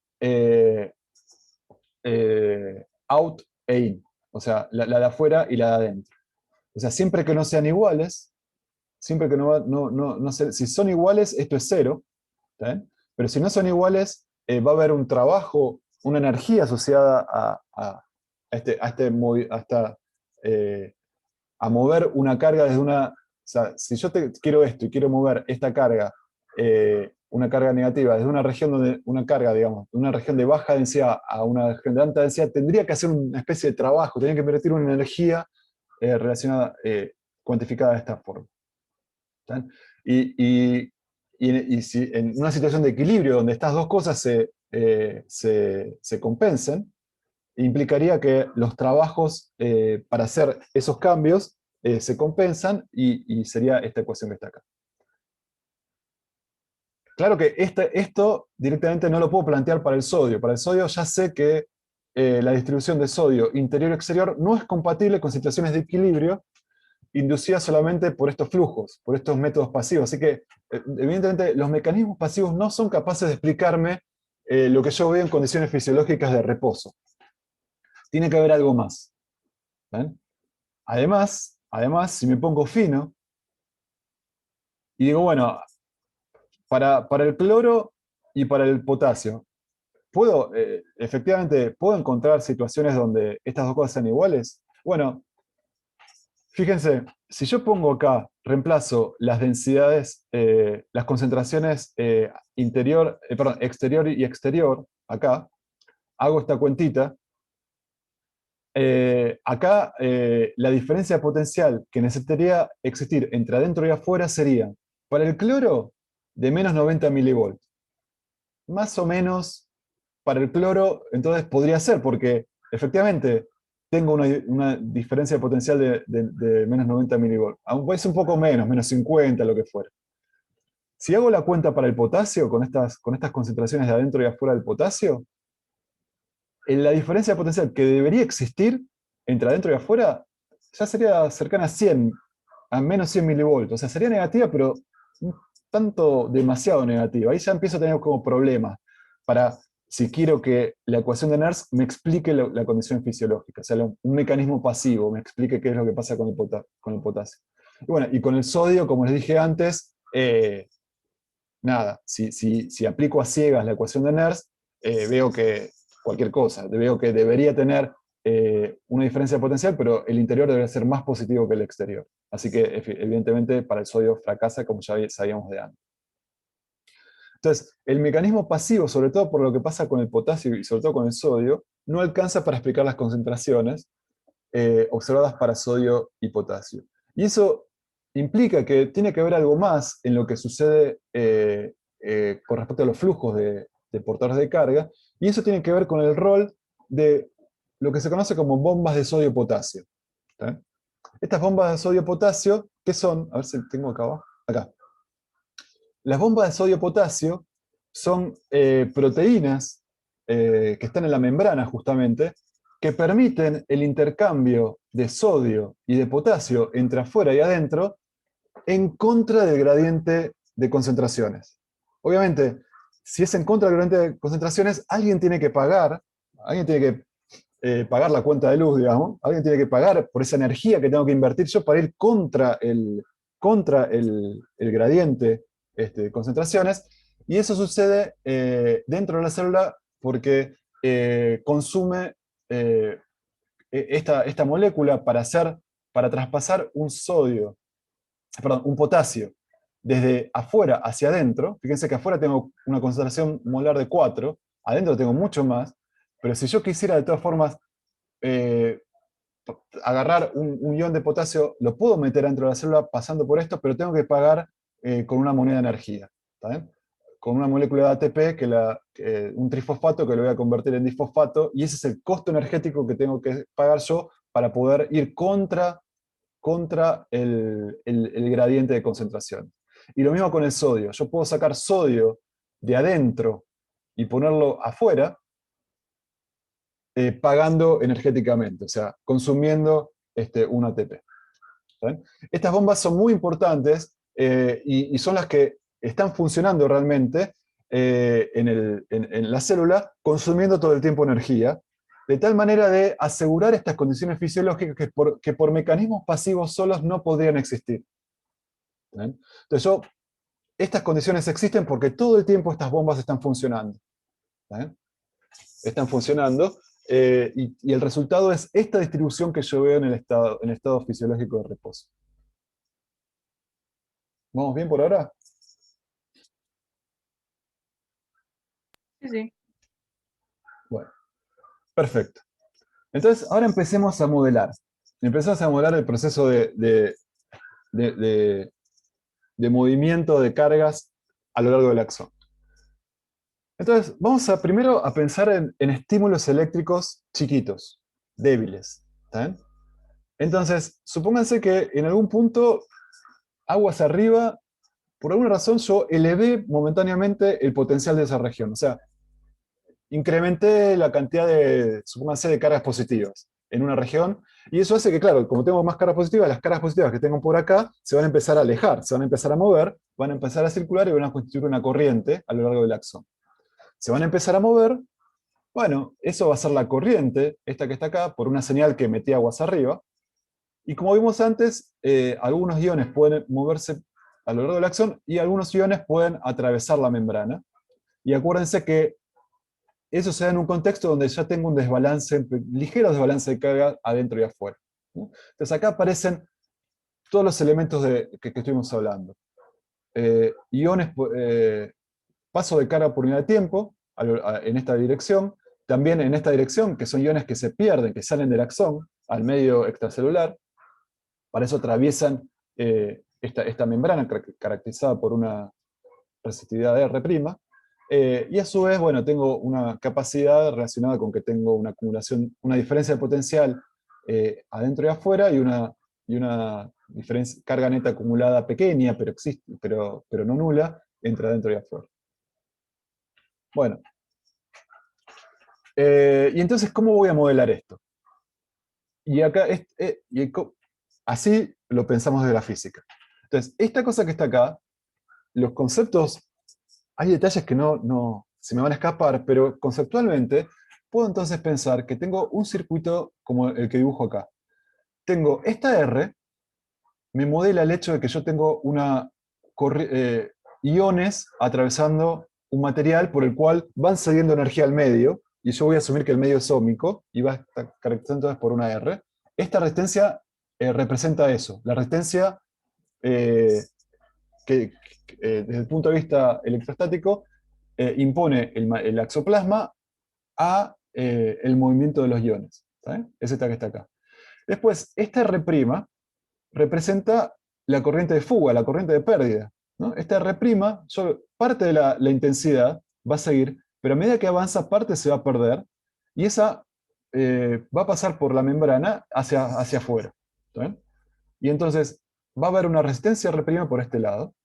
out e in, o sea, la de afuera y la de adentro. O sea, siempre que no sean iguales, siempre que si son iguales, esto es cero, ¿está bien? Pero si no son iguales, va a haber un trabajo, una energía asociada a mover una carga desde una. O sea, si yo quiero esto y quiero mover esta carga, una carga negativa, desde una región una carga, digamos, de una región de baja densidad a una región de alta densidad, tendría que hacer una especie de trabajo, tendría que invertir una energía relacionada, cuantificada de esta forma. ¿Está? Y si en una situación de equilibrio donde estas dos cosas se compensen, implicaría que los trabajos para hacer esos cambios se compensan, y sería esta ecuación que está acá. Claro que esto directamente no lo puedo plantear para el sodio. Para el sodio ya sé que la distribución de sodio interior-exterior no es compatible con situaciones de equilibrio inducidas solamente por estos flujos, por estos métodos pasivos. Así que, evidentemente, los mecanismos pasivos no son capaces de explicarme lo que yo veo en condiciones fisiológicas de reposo. Tiene que haber algo más. ¿Ven? Además, si me pongo fino y digo, bueno, para el cloro y para el potasio, efectivamente, ¿puedo encontrar situaciones donde estas dos cosas sean iguales? Bueno, fíjense, si yo pongo acá, reemplazo las densidades, las concentraciones exterior y exterior, acá, hago esta cuentita, acá la diferencia potencial que necesitaría existir entre adentro y afuera sería, para el cloro, de menos 90 milivolts. Más o menos para el cloro, entonces podría ser, porque efectivamente tengo una diferencia potencial de menos 90 milivolts. Aún puede ser un poco menos, menos 50, lo que fuera. Si hago la cuenta para el potasio, con estas concentraciones de adentro y afuera del potasio, la diferencia potencial que debería existir entre adentro y afuera ya sería cercana a 100, a menos 100 milivolts. O sea, sería negativa, pero un tanto demasiado negativa. Ahí ya empiezo a tener como problemas para, si quiero que la ecuación de Nernst me explique la condición fisiológica, o sea, un mecanismo pasivo, me explique qué es lo que pasa con el potasio. Y bueno, y con el sodio, como les dije antes, nada, si aplico a ciegas la ecuación de Nernst, veo que cualquier cosa, veo que debería tener una diferencia potencial, pero el interior debería ser más positivo que el exterior. Así que evidentemente para el sodio fracasa, como ya sabíamos de antes. Entonces, el mecanismo pasivo, sobre todo por lo que pasa con el potasio y sobre todo con el sodio, no alcanza para explicar las concentraciones observadas para sodio y potasio. Y eso implica que tiene que haber algo más en lo que sucede con respecto a los flujos de portadores de carga, y eso tiene que ver con el rol de lo que se conoce como bombas de sodio-potasio. Estas bombas de sodio-potasio, ¿qué son? A ver si tengo acá abajo. Acá. Las bombas de sodio-potasio son proteínas que están en la membrana justamente, que permiten el intercambio de sodio y de potasio entre afuera y adentro en contra del gradiente de concentraciones. Obviamente, si es en contra del gradiente de concentraciones, alguien tiene que pagar la cuenta de luz, digamos, alguien tiene que pagar por esa energía que tengo que invertir yo para ir contra el gradiente de concentraciones, y eso sucede dentro de la célula porque consume esta molécula para traspasar un potasio desde afuera hacia adentro. Fíjense que afuera tengo una concentración molar de 4, adentro tengo mucho más, pero si yo quisiera de todas formas agarrar un ion de potasio, lo puedo meter dentro de la célula pasando por esto, pero tengo que pagar con una moneda de energía. ¿Está bien? Con una molécula de ATP, un trifosfato que lo voy a convertir en disfosfato, y ese es el costo energético que tengo que pagar yo para poder ir contra el gradiente de concentración. Y lo mismo con el sodio. Yo puedo sacar sodio de adentro y ponerlo afuera, pagando energéticamente, o sea, consumiendo un ATP. ¿Saben? Estas bombas son muy importantes y son las que están funcionando realmente en la célula, consumiendo todo el tiempo energía, de tal manera de asegurar estas condiciones fisiológicas que por mecanismos pasivos solos no podrían existir. ¿Ven? Entonces estas condiciones existen porque todo el tiempo estas bombas están funcionando. ¿Ven? Están funcionando, y el resultado es esta distribución que yo veo en el estado fisiológico de reposo. ¿Vamos bien por ahora? Sí, sí. Bueno, perfecto. Entonces, ahora empecemos a modelar. Empezamos a modelar el proceso de movimiento de cargas a lo largo del axón. Entonces, vamos primero a pensar en estímulos eléctricos chiquitos, débiles. ¿Está bien? Entonces, supónganse que en algún punto, aguas arriba, por alguna razón yo elevé momentáneamente el potencial de esa región. O sea, incrementé la cantidad supónganse, de cargas positivas en una región, y eso hace que, claro, como tengo más cargas positivas, las cargas positivas que tengo por acá se van a empezar a alejar, se van a empezar a mover, van a empezar a circular y van a constituir una corriente a lo largo del axón. Se van a empezar a mover, bueno, eso va a ser la corriente, esta que está acá, por una señal que metí aguas arriba, y como vimos antes, algunos iones pueden moverse a lo largo del axón, y algunos iones pueden atravesar la membrana. Y acuérdense que eso se da en un contexto donde ya tengo un desbalance, ligero desbalance de carga adentro y afuera, ¿no? Entonces acá aparecen todos los elementos que estuvimos hablando. Iones, paso de carga por unidad de tiempo en esta dirección, también en esta dirección, que son iones que se pierden, que salen del axón al medio extracelular. Para eso atraviesan esta membrana caracterizada por una resistividad R'. Y a su vez, bueno, tengo una capacidad relacionada con que tengo una acumulación, una diferencia de potencial adentro y afuera, y una carga neta acumulada pequeña, pero existe, pero no nula, entre adentro y afuera. Bueno. Y entonces, ¿cómo voy a modelar esto? Y acá, así lo pensamos de la física. Entonces, esta cosa que está acá, los conceptos, hay detalles que no se me van a escapar, pero conceptualmente puedo entonces pensar que tengo un circuito como el que dibujo acá. Tengo esta R, me modela el hecho de que yo tengo iones atravesando un material por el cual van cediendo energía al medio, y yo voy a asumir que el medio es óhmico, y va a estar caracterizado entonces por una R. Esta resistencia representa eso, la resistencia que desde el punto de vista electrostático impone el axoplasma a el movimiento de los iones. ¿Saben? Es esta que está acá. Después, esta R' representa la corriente de fuga, la corriente de pérdida, ¿no? Esta R', parte de la intensidad va a seguir, pero a medida que avanza, parte se va a perder, y esa va a pasar por la membrana hacia afuera. ¿Saben? Y entonces va a haber una resistencia R' por este lado,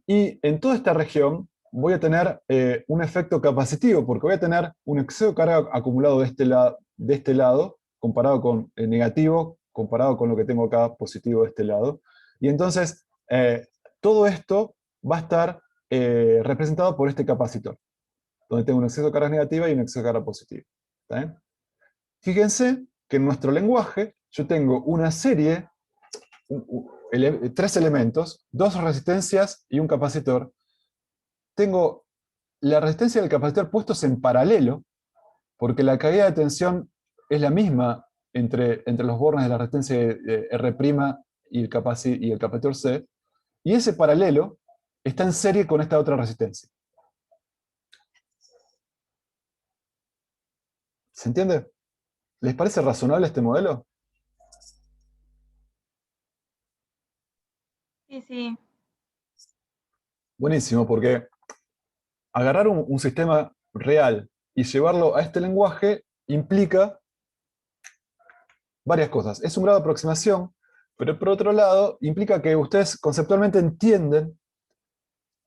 y en toda esta región voy a tener un efecto capacitivo, porque voy a tener un exceso de carga acumulado de este lado, comparado con el negativo, comparado con lo que tengo acá positivo de este lado. Y entonces todo esto va a estar representado por este capacitor, donde tengo un exceso de carga negativa y un exceso de carga positiva. ¿Está bien? Fíjense que en nuestro lenguaje yo tengo una serie, tres elementos, dos resistencias y un capacitor. Tengo la resistencia del capacitor puestos en paralelo, porque la caída de tensión es la misma entre los bornes de la resistencia de R' y el capacitor C, y ese paralelo está en serie con esta otra resistencia. ¿Se entiende? ¿Les parece razonable este modelo? Sí, sí. Buenísimo, porque agarrar un sistema real y llevarlo a este lenguaje implica varias cosas. Es un grado de aproximación, pero por otro lado implica que ustedes conceptualmente entienden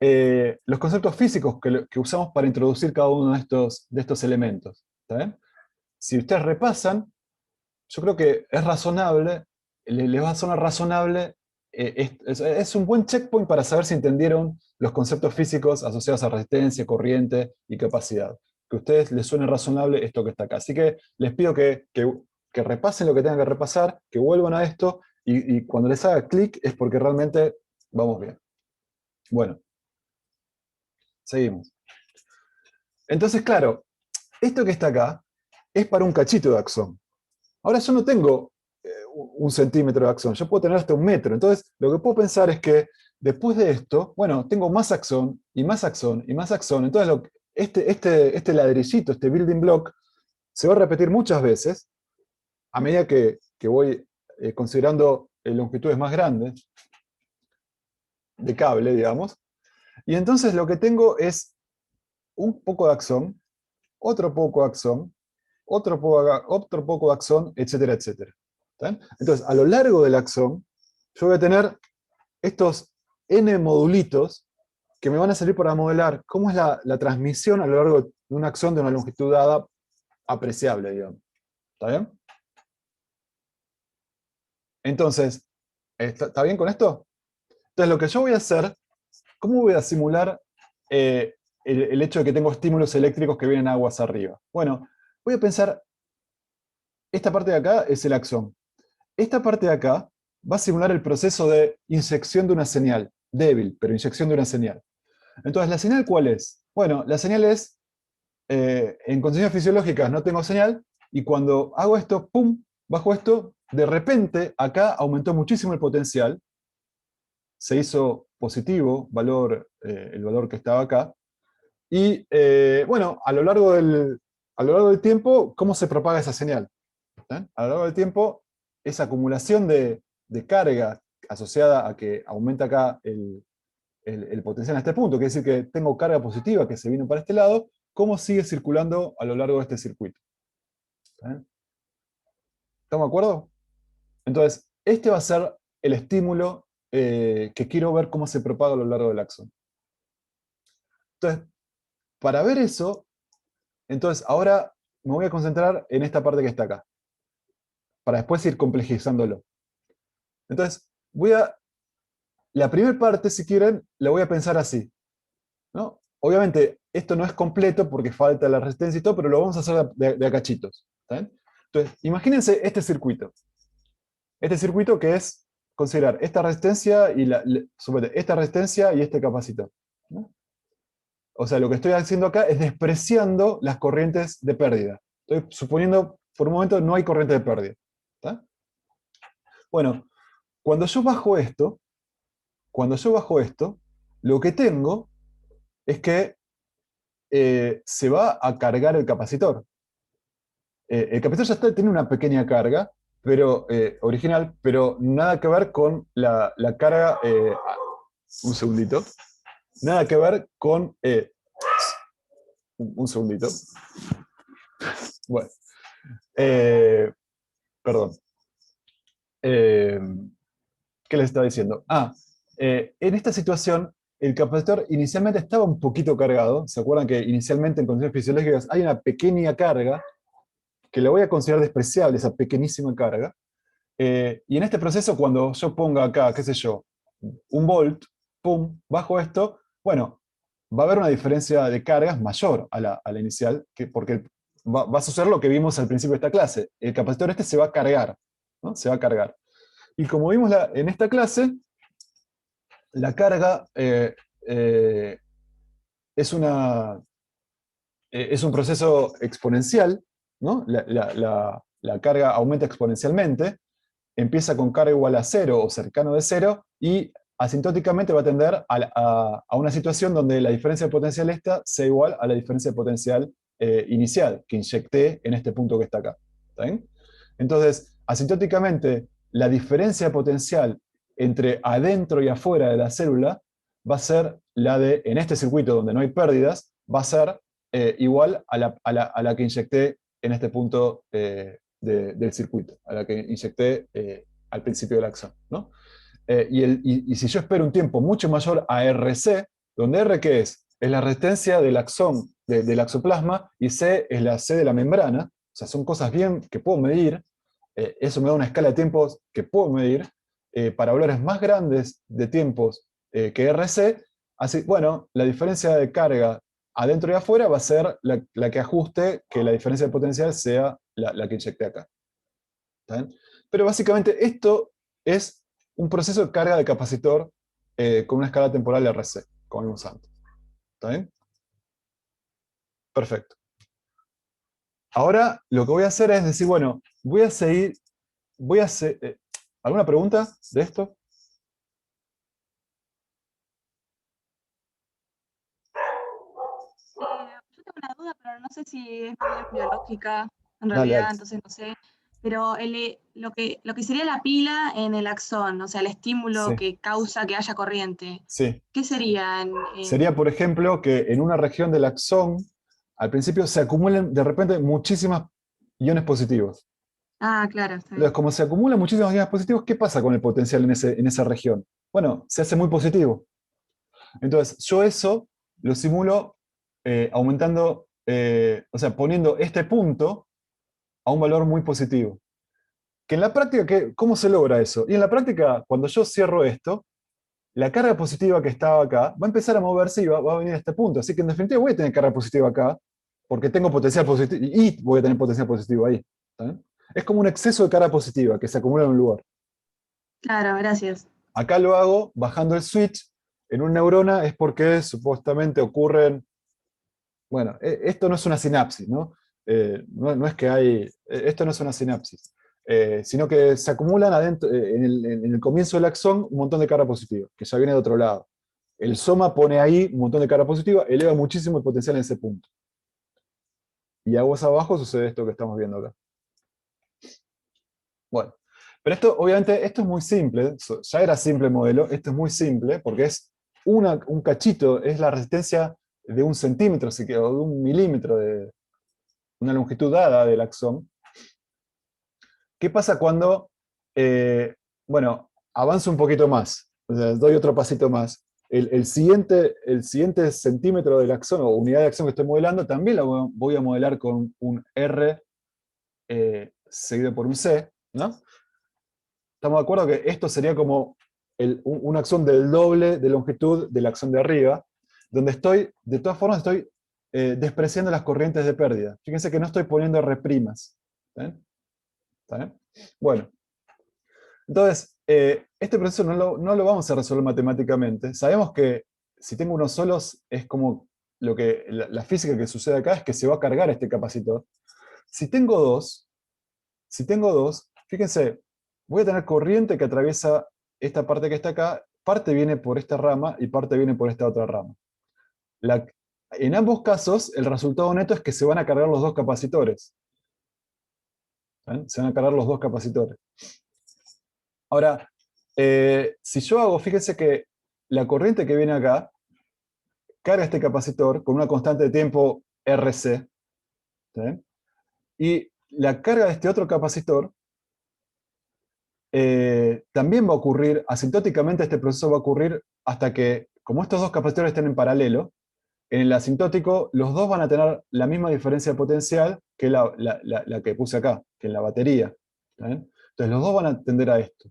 los conceptos físicos que usamos para introducir cada uno de estos elementos. ¿Está bien? Si ustedes repasan, yo creo que es razonable, les va a sonar razonable, es un buen checkpoint para saber si entendieron los conceptos físicos asociados a resistencia, corriente y capacidad. Que a ustedes les suene razonable esto que está acá. Así que les pido que repasen lo que tengan que repasar, que vuelvan a esto, y cuando les haga clic es porque realmente vamos bien. Bueno, seguimos. Entonces, claro, esto que está acá es para un cachito de axón. Ahora yo no tengo 1 centímetro de axón, yo puedo tener hasta 1 metro. Entonces, lo que puedo pensar es que después de esto, bueno, tengo más axón, y más axón, y más axón. Entonces, este ladrillito, este building block, se va a repetir muchas veces, a medida que voy considerando longitudes más grandes de cable, digamos. Y entonces lo que tengo es un poco de axón, otro poco de axón, otro poco de axón, etcétera, etcétera. ¿Está bien? Entonces, a lo largo del axón, yo voy a tener estos n modulitos que me van a servir para modelar cómo es la transmisión a lo largo de un axón de una longitud dada apreciable, digamos. ¿Está bien? Entonces, ¿está bien con esto? Entonces, lo que yo voy a hacer, ¿cómo voy a simular el hecho de que tengo estímulos eléctricos que vienen aguas arriba? Bueno, voy a pensar, esta parte de acá es el axón. Esta parte de acá va a simular el proceso de inyección de una señal, débil, pero inyección de una señal. Entonces, ¿la señal cuál es? Bueno, la señal es, en condiciones fisiológicas no tengo señal, y cuando hago esto, pum, bajo esto, de repente acá aumentó muchísimo el potencial, se hizo positivo el valor que estaba acá, y bueno, a lo largo del tiempo, ¿cómo se propaga esa señal? A lo largo del tiempo, esa acumulación de carga asociada a que aumenta acá el potencial en este punto, quiere decir que tengo carga positiva que se vino para este lado, ¿cómo sigue circulando a lo largo de este circuito? ¿Estamos de acuerdo? Entonces, este va a ser el estímulo que quiero ver cómo se propaga a lo largo del axón. Entonces, para ver eso, entonces ahora me voy a concentrar en esta parte que está acá, para después ir complejizándolo. Entonces, la primera parte, si quieren, la voy a pensar así, ¿no? Obviamente, esto no es completo porque falta la resistencia y todo, pero lo vamos a hacer de a cachitos. ¿Está bien? Entonces, imagínense este circuito. Este circuito que es considerar esta resistencia y esta resistencia y este capacitor, ¿no? O sea, lo que estoy haciendo acá es despreciando las corrientes de pérdida. Estoy suponiendo, por un momento, no hay corriente de pérdida. ¿Está? Bueno, cuando yo bajo esto, lo que tengo es que se va a cargar el capacitor. El capacitor ya tiene una pequeña carga, pero, original, pero nada que ver con la carga. Un segundito. Nada que ver con. Un segundito. Bueno. Perdón. ¿Qué les estaba diciendo? En esta situación, el capacitor inicialmente estaba un poquito cargado. ¿Se acuerdan que inicialmente en condiciones fisiológicas hay una pequeña carga, que la voy a considerar despreciable, esa pequeñísima carga? Y en este proceso, cuando yo ponga acá, qué sé yo, 1 volt, pum, bajo esto, bueno, va a haber una diferencia de cargas mayor a la inicial, porque va a suceder lo que vimos al principio de esta clase. El capacitor este se va a cargar, ¿no? Se va a cargar. Y como vimos en esta clase, la carga es un proceso exponencial, ¿no? La carga aumenta exponencialmente, empieza con carga igual a 0 o cercano de 0, y asintóticamente va a tender a una situación donde la diferencia de potencial esta sea igual a la diferencia de potencial inicial que inyecté en este punto que está acá. ¿Está bien? Entonces, asintóticamente, la diferencia de potencial entre adentro y afuera de la célula va a ser la de, en este circuito donde no hay pérdidas, va a ser igual a la que inyecté en este punto del circuito, a la que inyecté al principio del axón, ¿no? Y si yo espero un tiempo mucho mayor a RC, donde R, ¿qué es? Es la resistencia del axón, del axoplasma, y C es la C de la membrana, o sea, son cosas bien que puedo medir, eso me da una escala de tiempos que puedo medir, para valores más grandes de tiempos que RC, así, bueno, la diferencia de carga adentro y afuera va a ser la que ajuste que la diferencia de potencial sea la que inyecté acá. ¿Está bien? Pero básicamente esto es un proceso de carga de capacitor con una escala temporal RC, como vimos antes. ¿Está bien? Perfecto. Ahora lo que voy a hacer es decir, bueno, voy a hacer, ¿alguna pregunta de esto? Yo tengo una duda, pero no sé si es más bien biológica, en Dale, realidad, dale. entonces no sé. Pero lo que sería la pila en el axón, o sea, el estímulo Sí, que causa que haya corriente, sí. ¿qué sería Sería, por ejemplo, que en una región del axón, al principio se acumulen de repente muchísimas iones positivos. Ah, claro, está Entonces, bien. como se acumulan muchísimos iones positivos, ¿qué pasa con el potencial en esa región? Bueno, se hace muy positivo. Entonces, yo eso lo simulo aumentando, o sea, poniendo este punto a un valor muy positivo. Que en la práctica, ¿cómo se logra eso? Y en la práctica, cuando yo cierro esto, la carga positiva que estaba acá va a empezar a moverse y va a venir a este punto. Así que en definitiva voy a tener carga positiva acá, porque tengo potencial positivo, y voy a tener potencial positivo ahí. ¿Está bien? Es como un exceso de carga positiva que se acumula en un lugar. Claro, gracias. Acá lo hago bajando el switch. En una neurona es porque supuestamente ocurren, bueno, esto no es una sinapsis, ¿no? No es que esto no es una sinapsis, sino que se acumulan adentro, en el comienzo del axón un montón de carga positiva, que ya viene de otro lado. El soma pone ahí un montón de carga positiva, eleva muchísimo el potencial en ese punto. Y aguas abajo sucede esto que estamos viendo acá. Bueno, pero esto, obviamente, esto es muy simple, ya era simple el modelo, esto es muy simple, porque es un cachito, es la resistencia de 1 centímetro, o de 1 milímetro, de una longitud dada del axón. ¿Qué pasa cuando, bueno, avanzo un poquito más, o sea, doy otro pasito más? El siguiente centímetro del axón, o unidad de axón que estoy modelando, también lo voy a modelar con un R seguido por un C, ¿no? Estamos de acuerdo que esto sería como un axón del doble de longitud del axón de arriba, donde estoy, de todas formas, estoy despreciando las corrientes de pérdida. Fíjense que no estoy poniendo R'. ¿Está bien? ¿Está bien? Bueno, entonces, este proceso no lo vamos a resolver matemáticamente. Sabemos que si tengo unos solos, es como la física que sucede acá es que se va a cargar este capacitor. Si tengo dos, fíjense, voy a tener corriente que atraviesa esta parte que está acá, parte viene por esta rama y parte viene por esta otra rama. En ambos casos, el resultado neto es que se van a cargar los dos capacitores. ¿Ven? Se van a cargar los dos capacitores. Ahora, si yo hago, fíjense que la corriente que viene acá carga este capacitor con una constante de tiempo RC, ¿sí? Y la carga de este otro capacitor también va a ocurrir, asintóticamente este proceso va a ocurrir hasta que, como estos dos capacitores estén en paralelo, en el asintótico los dos van a tener la misma diferencia de potencial que la que puse acá, que en la batería. ¿Está bien? Entonces los dos van a tender a esto.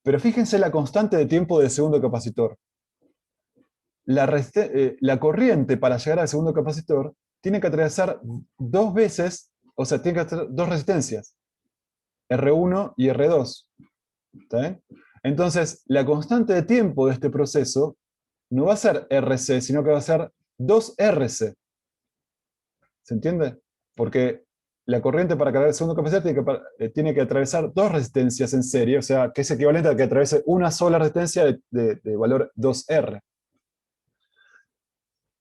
Pero fíjense la constante de tiempo del segundo capacitor. La corriente para llegar al segundo capacitor tiene que atravesar dos veces, o sea, tiene que hacer dos resistencias, R1 y R2. ¿Está bien? Entonces, la constante de tiempo de este proceso no va a ser RC, sino que va a ser 2RC. ¿Se entiende? Porque la corriente para cargar el segundo capacitor tiene que atravesar dos resistencias en serie, o sea, que es equivalente a que atraviese una sola resistencia de valor 2R.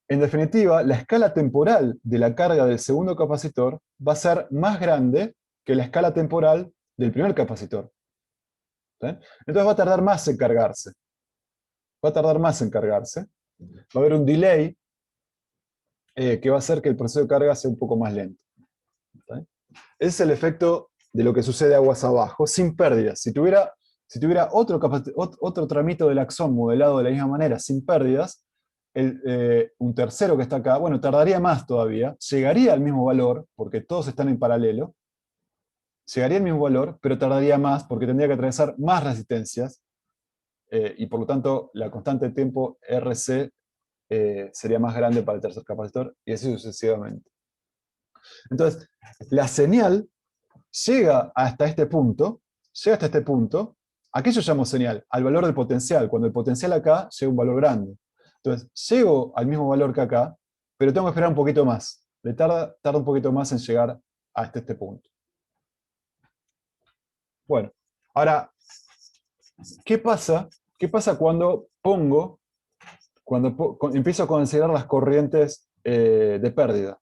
En definitiva, la escala temporal de la carga del segundo capacitor va a ser más grande que la escala temporal del primer capacitor. ¿Sí? Entonces va a tardar más en cargarse. Va a tardar más en cargarse. Va a haber un delay que va a hacer que el proceso de carga sea un poco más lento. ¿Sí? Ese es el efecto de lo que sucede aguas abajo, sin pérdidas. Si tuviera otro tramito del axón modelado de la misma manera, sin pérdidas, un tercero que está acá, bueno, tardaría más todavía, llegaría al mismo valor, porque todos están en paralelo, llegaría al mismo valor, pero tardaría más porque tendría que atravesar más resistencias, y por lo tanto la constante de tiempo RC sería más grande para el tercer capacitor, y así sucesivamente. Entonces, la señal llega hasta este punto, ¿a qué yo llamo señal? Al valor del potencial, cuando el potencial acá llega a un valor grande. Entonces, llego al mismo valor que acá, pero tengo que esperar un poquito más. Tarda un poquito más en llegar hasta este punto. Bueno, ahora, ¿qué pasa cuando empiezo a considerar las corrientes de pérdida?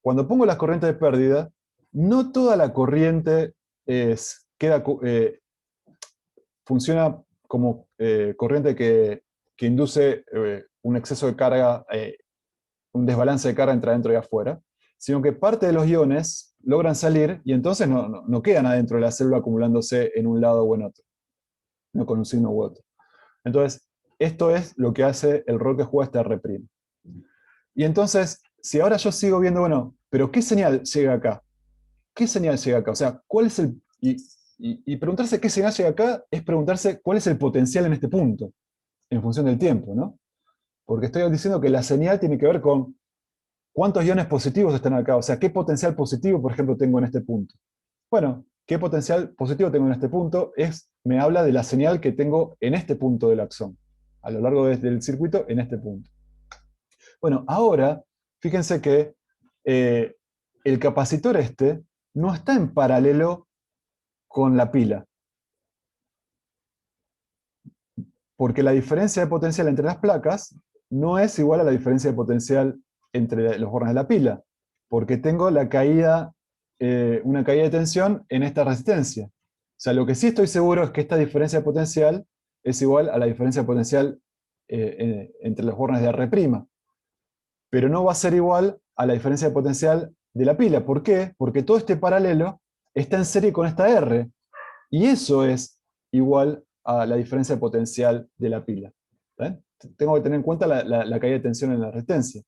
Cuando pongo las corrientes de pérdida, no toda la corriente funciona como corriente que induce un exceso de carga, un desbalance de carga entre adentro y afuera, sino que parte de los iones logran salir y entonces no quedan adentro de la célula acumulándose en un lado o en otro, no con un signo u otro. Entonces, esto es lo que hace el rol que juega este R'. Y entonces, si ahora yo sigo viendo, bueno, pero ¿qué señal llega acá? ¿Qué señal llega acá? O sea, ¿cuál es el... Y preguntarse qué señal llega acá es preguntarse cuál es el potencial en este punto, en función del tiempo, ¿no? Porque estoy diciendo que la señal tiene que ver con cuántos iones positivos están acá, o sea, qué potencial positivo, por ejemplo, tengo en este punto. Bueno, ¿Qué potencial positivo tengo en este punto? Me habla de la señal que tengo en este punto del axón, a lo largo del circuito, en este punto. Bueno, ahora, fíjense que el capacitor este no está en paralelo con la pila, porque la diferencia de potencial entre las placas no es igual a la diferencia de potencial entre los bornes de la pila, porque tengo la caída, una caída de tensión en esta resistencia. O sea, lo que sí estoy seguro es que esta diferencia de potencial es igual a la diferencia de potencial entre los bornes de R', pero no va a ser igual a la diferencia de potencial de la pila. ¿Por qué? Porque todo este paralelo está en serie con esta R, y eso es igual a la diferencia de potencial de la pila. ¿Ven? Tengo que tener en cuenta la caída de tensión en la resistencia.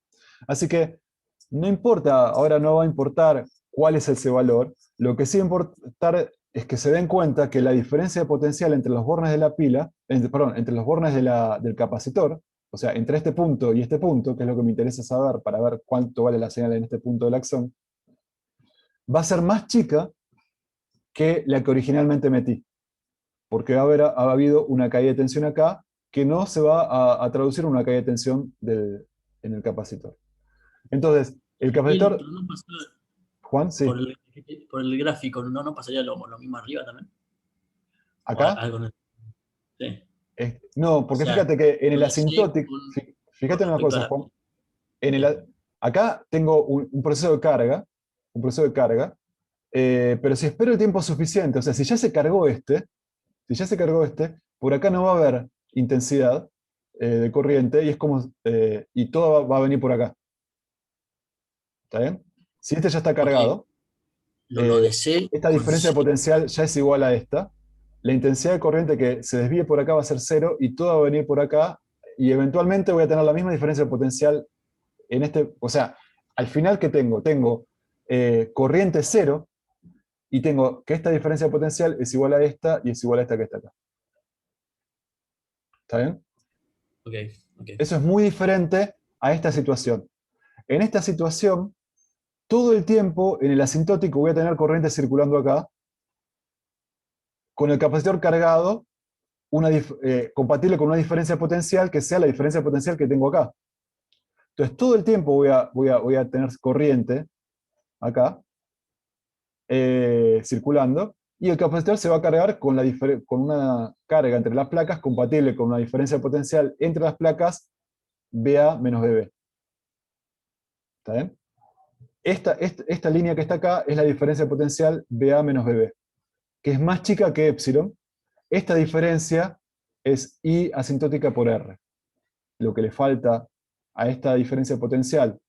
Así que no importa, ahora no va a importar cuál es ese valor, lo que sí va a importar es que se den cuenta que la diferencia de potencial entre los bornes de la pila, entre los bornes del capacitor, o sea, entre este punto y este punto, que es lo que me interesa saber para ver cuánto vale la señal en este punto del axón, va a ser más chica que la que originalmente metí, porque ha habido una caída de tensión acá que no se va a traducir en una caída de tensión en el capacitor. Entonces, el capacitor... Pero no pasa, Juan, sí. Por el gráfico, ¿no pasaría lo mismo arriba también? ¿Acá? Sí. No, porque fíjate que en el asintótico... Fíjate una cosa, Juan. Acá tengo un proceso de carga, pero si espero el tiempo suficiente, o sea, si ya se cargó por acá no va a haber intensidad de corriente, y es como, y todo va a venir por acá. ¿Está bien? Si este ya está cargado, lo deseo esta diferencia de potencial ya es igual a esta. La intensidad de corriente que se desvíe por acá va a ser 0, y todo va a venir por acá, y eventualmente voy a tener la misma diferencia de potencial en este, o sea, al final, ¿qué tengo? Tengo corriente 0, y tengo que esta diferencia de potencial es igual a esta, y es igual a esta que está acá. ¿Está bien? Okay. Eso es muy diferente a esta situación. En esta situación, todo el tiempo en el asintótico voy a tener corriente circulando acá, con el capacitor cargado, compatible con una diferencia potencial que sea la diferencia potencial que tengo acá. Entonces todo el tiempo voy a tener corriente acá, circulando, y el capacitor se va a cargar con una carga entre las placas compatible con una diferencia potencial entre las placas BA menos BB. ¿Está bien? Esta línea que está acá es la diferencia potencial BA menos BB, que es más chica que epsilon. Esta diferencia es I asintótica por R. Lo que le falta a esta diferencia potencial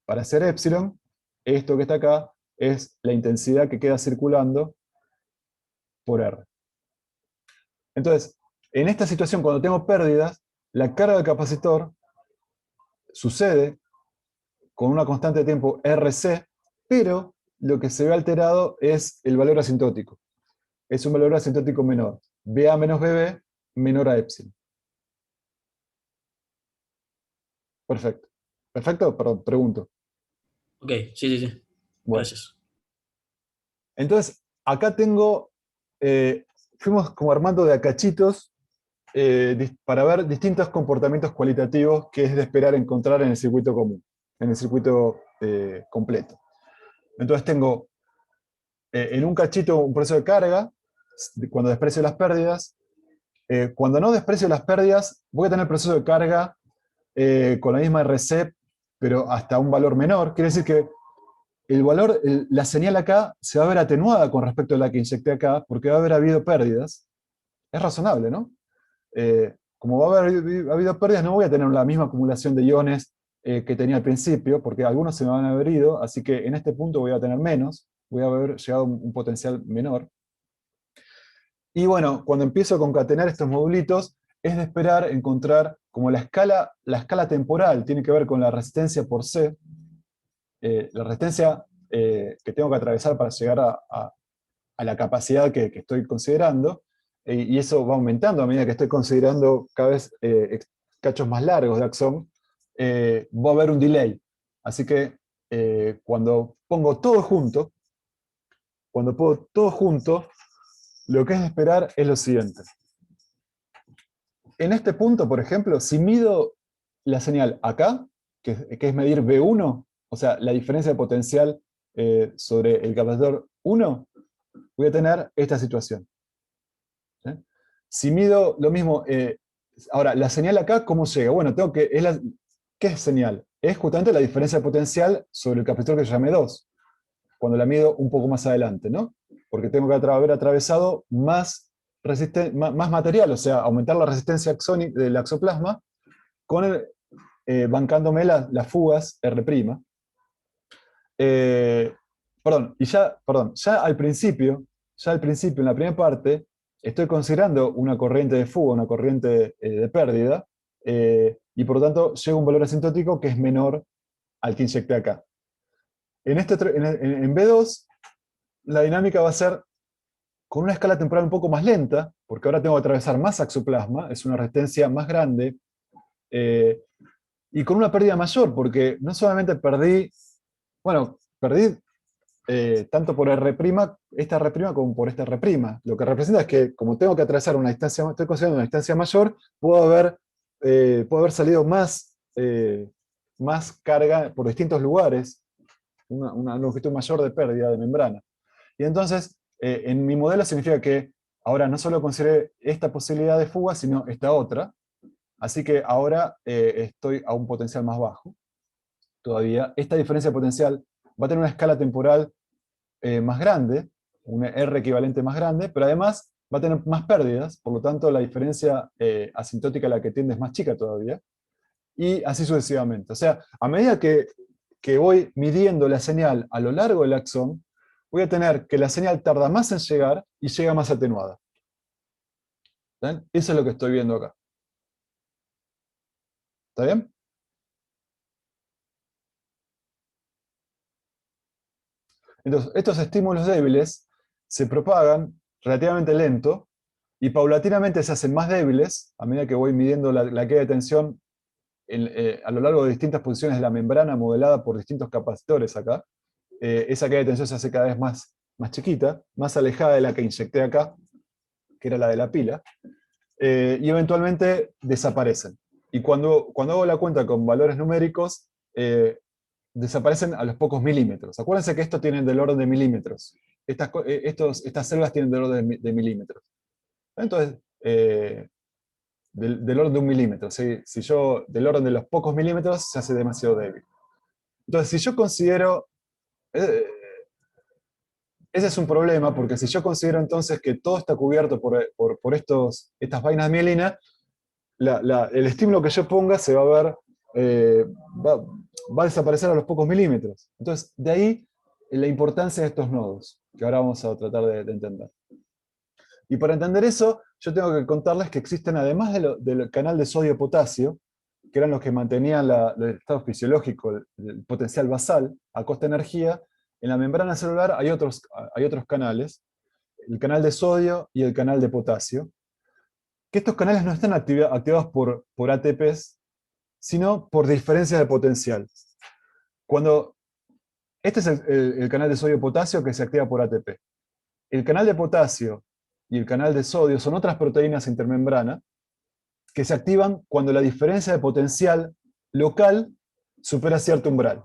para hacer epsilon, esto que está acá, es la intensidad que queda circulando por R. Entonces, en esta situación, cuando tengo pérdidas, la carga del capacitor sucede con una constante de tiempo RC, pero lo que se ve alterado es el valor asintótico. Es un valor asintótico menor. BA menos BB menor a epsilon. Perfecto. ¿Perfecto? Perdón, pregunto. Ok, sí. Bueno. Gracias. Entonces, acá tengo, fuimos como armando de a cachitos para ver distintos comportamientos cualitativos que es de esperar encontrar en el circuito común, en el circuito completo. Entonces tengo en un cachito un proceso de carga, cuando desprecio las pérdidas. Cuando no desprecio las pérdidas, voy a tener proceso de carga con la misma RC, pero hasta un valor menor. Quiere decir que la señal acá se va a ver atenuada con respecto a la que inyecté acá, porque va a haber habido pérdidas. Es razonable, ¿no? Como va a haber habido pérdidas, no voy a tener la misma acumulación de iones que tenía al principio, porque algunos se me van a haber ido, así que en este punto voy a tener menos, voy a haber llegado a un potencial menor. Y bueno, cuando empiezo a concatenar estos modulitos, es de esperar encontrar como la escala temporal tiene que ver con la resistencia por C, la resistencia que tengo que atravesar para llegar a la capacidad que estoy considerando, y eso va aumentando a medida que estoy considerando cada vez cachos más largos de axón, va a haber un delay. Así que cuando pongo todo junto, cuando pongo todo junto, lo que es de esperar es lo siguiente. En este punto, por ejemplo, si mido la señal acá, que es medir V1, o sea, la diferencia de potencial sobre el capacitor 1, voy a tener esta situación. ¿Sí? Si mido lo mismo, ahora, la señal acá, ¿cómo llega? Bueno, ¿qué es señal? Es justamente la diferencia de potencial sobre el capacitor que yo llamé 2, cuando la mido un poco más adelante, ¿no? Porque tengo que haber atravesado más material, o sea, aumentar la resistencia axónica del axoplasma bancándome las fugas R'. Ya al principio, en la primera parte, estoy considerando una corriente de fuga, una corriente de pérdida, y por lo tanto llega a un valor asintótico que es menor al que inyecté acá. En B2, la dinámica va a ser con una escala temporal un poco más lenta, porque ahora tengo que atravesar más axoplasma, es una resistencia más grande, y con una pérdida mayor, porque no solamente perdí tanto por esta R' como por esta R'. Lo que representa es que, como tengo que atravesar una distancia, estoy considerando una distancia mayor, puedo haber salido más carga por distintos lugares, una longitud mayor de pérdida de membrana. Y entonces, en mi modelo significa que ahora no solo consideré esta posibilidad de fuga, sino esta otra. Así que ahora estoy a un potencial más bajo. Todavía, esta diferencia potencial va a tener una escala temporal más grande, una R equivalente más grande, pero además va a tener más pérdidas, por lo tanto la diferencia asintótica a la que tiende es más chica todavía, y así sucesivamente. O sea, a medida que voy midiendo la señal a lo largo del axón, voy a tener que la señal tarda más en llegar y llega más atenuada. ¿Ven? Eso es lo que estoy viendo acá. ¿Está bien? Entonces, estos estímulos débiles se propagan relativamente lento y paulatinamente se hacen más débiles a medida que voy midiendo la caída de tensión a lo largo de distintas posiciones de la membrana modelada por distintos capacitores acá. Esa caída de tensión se hace cada vez más chiquita, más alejada de la que inyecté acá, que era la de la pila, y eventualmente desaparecen. Y cuando hago la cuenta con valores numéricos, desaparecen a los pocos milímetros. Acuérdense que estos tienen del orden de milímetros. Estas células tienen del orden de milímetros. Entonces, del orden de 1 milímetro. Si yo, del orden de los pocos milímetros, se hace demasiado débil. Entonces, si yo considero... ese es un problema, porque si yo considero entonces que todo está cubierto por estas vainas de mielina, el estímulo que yo ponga se va a ver... va a desaparecer a los pocos milímetros. Entonces, de ahí la importancia de estos nodos, que ahora vamos a tratar de entender. Y para entender eso, yo tengo que contarles que existen, además del canal de sodio-potasio, que eran los que mantenían el estado fisiológico, el potencial basal, a costa de energía, en la membrana celular hay otros canales, el canal de sodio y el canal de potasio, que estos canales no están activados por ATPs, sino por diferencias de potencial. Este es el canal de sodio-potasio que se activa por ATP. El canal de potasio y el canal de sodio son otras proteínas intermembrana que se activan cuando la diferencia de potencial local supera cierto umbral,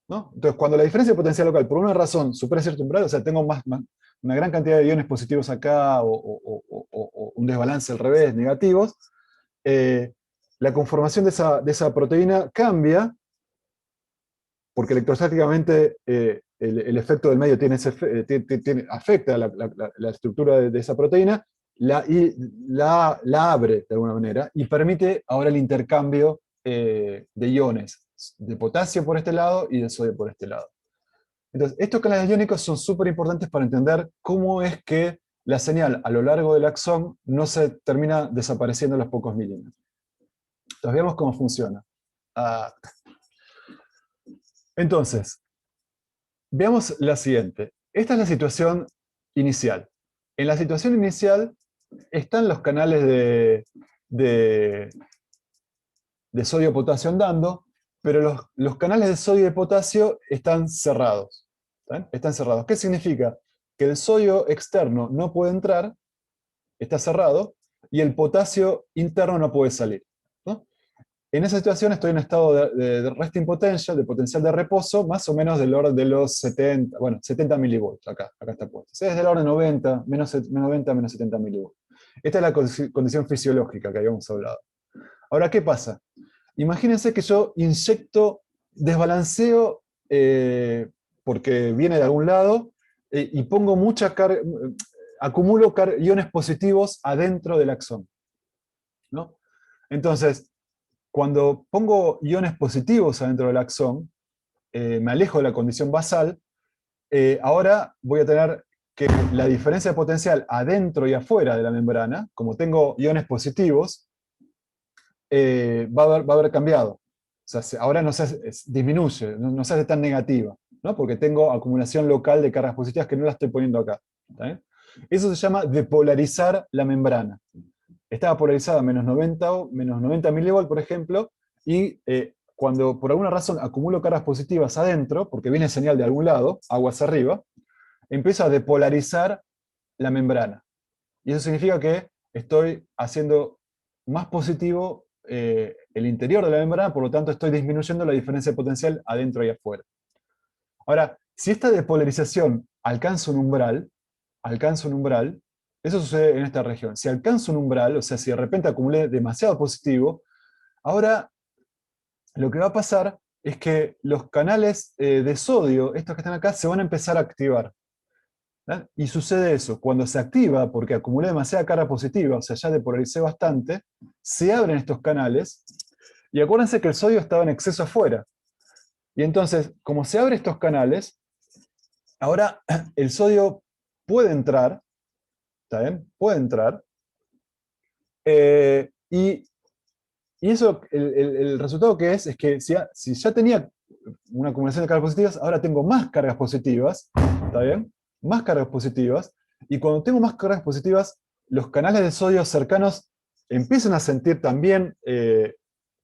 ¿no? Entonces, cuando la diferencia de potencial local, por una razón, supera cierto umbral, o sea, tengo una gran cantidad de iones positivos acá, o un desbalance al revés, negativos, la conformación de esa proteína cambia, porque electrostáticamente el efecto del medio afecta la estructura de esa proteína, la abre de alguna manera, y permite ahora el intercambio de iones, de potasio por este lado y de sodio por este lado. Entonces, estos canales iónicos son súper importantes para entender cómo es que la señal a lo largo del axón no se termina desapareciendo a los pocos milímetros. Entonces, veamos cómo funciona. Entonces, veamos la siguiente. Esta es la situación inicial. En la situación inicial están los canales de sodio-potasio andando, pero los canales de sodio y potasio están cerrados. ¿Están cerrados? ¿Qué significa? que el sodio externo no puede entrar, está cerrado, y el potasio interno no puede salir, ¿no? En esa situación estoy en estado de resting potential, de potencial de reposo, más o menos del orden de los 70 milivolts, acá está puesto. Es del orden 90, menos 70 milivolts. Esta es la condición fisiológica que habíamos hablado. Ahora, ¿qué pasa? Imagínense que yo inyecto, desbalanceo, porque viene de algún lado, y pongo mucha carga, acumulo iones positivos adentro del axón, ¿no? Entonces, cuando pongo iones positivos adentro del axón, me alejo de la condición basal, ahora voy a tener que la diferencia de potencial adentro y afuera de la membrana, como tengo iones positivos, va a haber cambiado. O sea, ahora disminuye, no se hace tan negativa, ¿no? Porque tengo acumulación local de cargas positivas que no la estoy poniendo acá. ¿Está bien? Eso se llama depolarizar la membrana. Estaba polarizada a menos 90 milivolts, por ejemplo, y cuando por alguna razón acumulo cargas positivas adentro, porque viene señal de algún lado, agua hacia arriba, empiezo a depolarizar la membrana. Y eso significa que estoy haciendo más positivo el interior de la membrana, por lo tanto estoy disminuyendo la diferencia de potencial adentro y afuera. Ahora, si esta depolarización alcanza un umbral, eso sucede en esta región. Si alcanzo un umbral, o sea, si de repente acumulé demasiado positivo, ahora lo que va a pasar es que los canales de sodio, estos que están acá, se van a empezar a activar. ¿No? Y sucede eso, cuando se activa, porque acumulé demasiada carga positiva, o sea, ya depolaricé bastante, se abren estos canales, y acuérdense que el sodio estaba en exceso afuera. Y entonces, como se abren estos canales, ahora el sodio puede entrar, ¿está bien? Puede entrar, y eso, el resultado que es que si ya tenía una acumulación de cargas positivas, ahora tengo más cargas positivas, ¿está bien? Más cargas positivas, y cuando tengo más cargas positivas, los canales de sodio cercanos empiezan a sentir también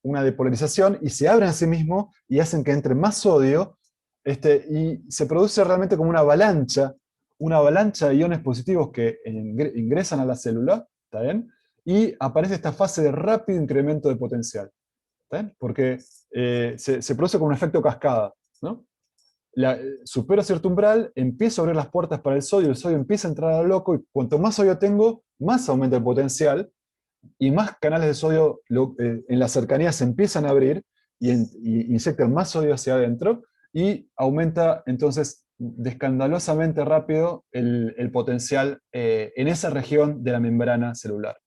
una depolarización y se abren a sí mismos y hacen que entre más sodio, y se produce realmente como una avalancha de iones positivos que ingresan a la célula, ¿está bien? Y aparece esta fase de rápido incremento de potencial, ¿está bien? Porque se produce como un efecto cascada, ¿no? Supero cierto umbral, empiezo a abrir las puertas para el sodio empieza a entrar a lo loco, y cuanto más sodio tengo, más aumenta el potencial, y más canales de sodio en las cercanías se empiezan a abrir, y inyectan más sodio hacia adentro, y aumenta entonces escandalosamente rápido el potencial en esa región de la membrana celular.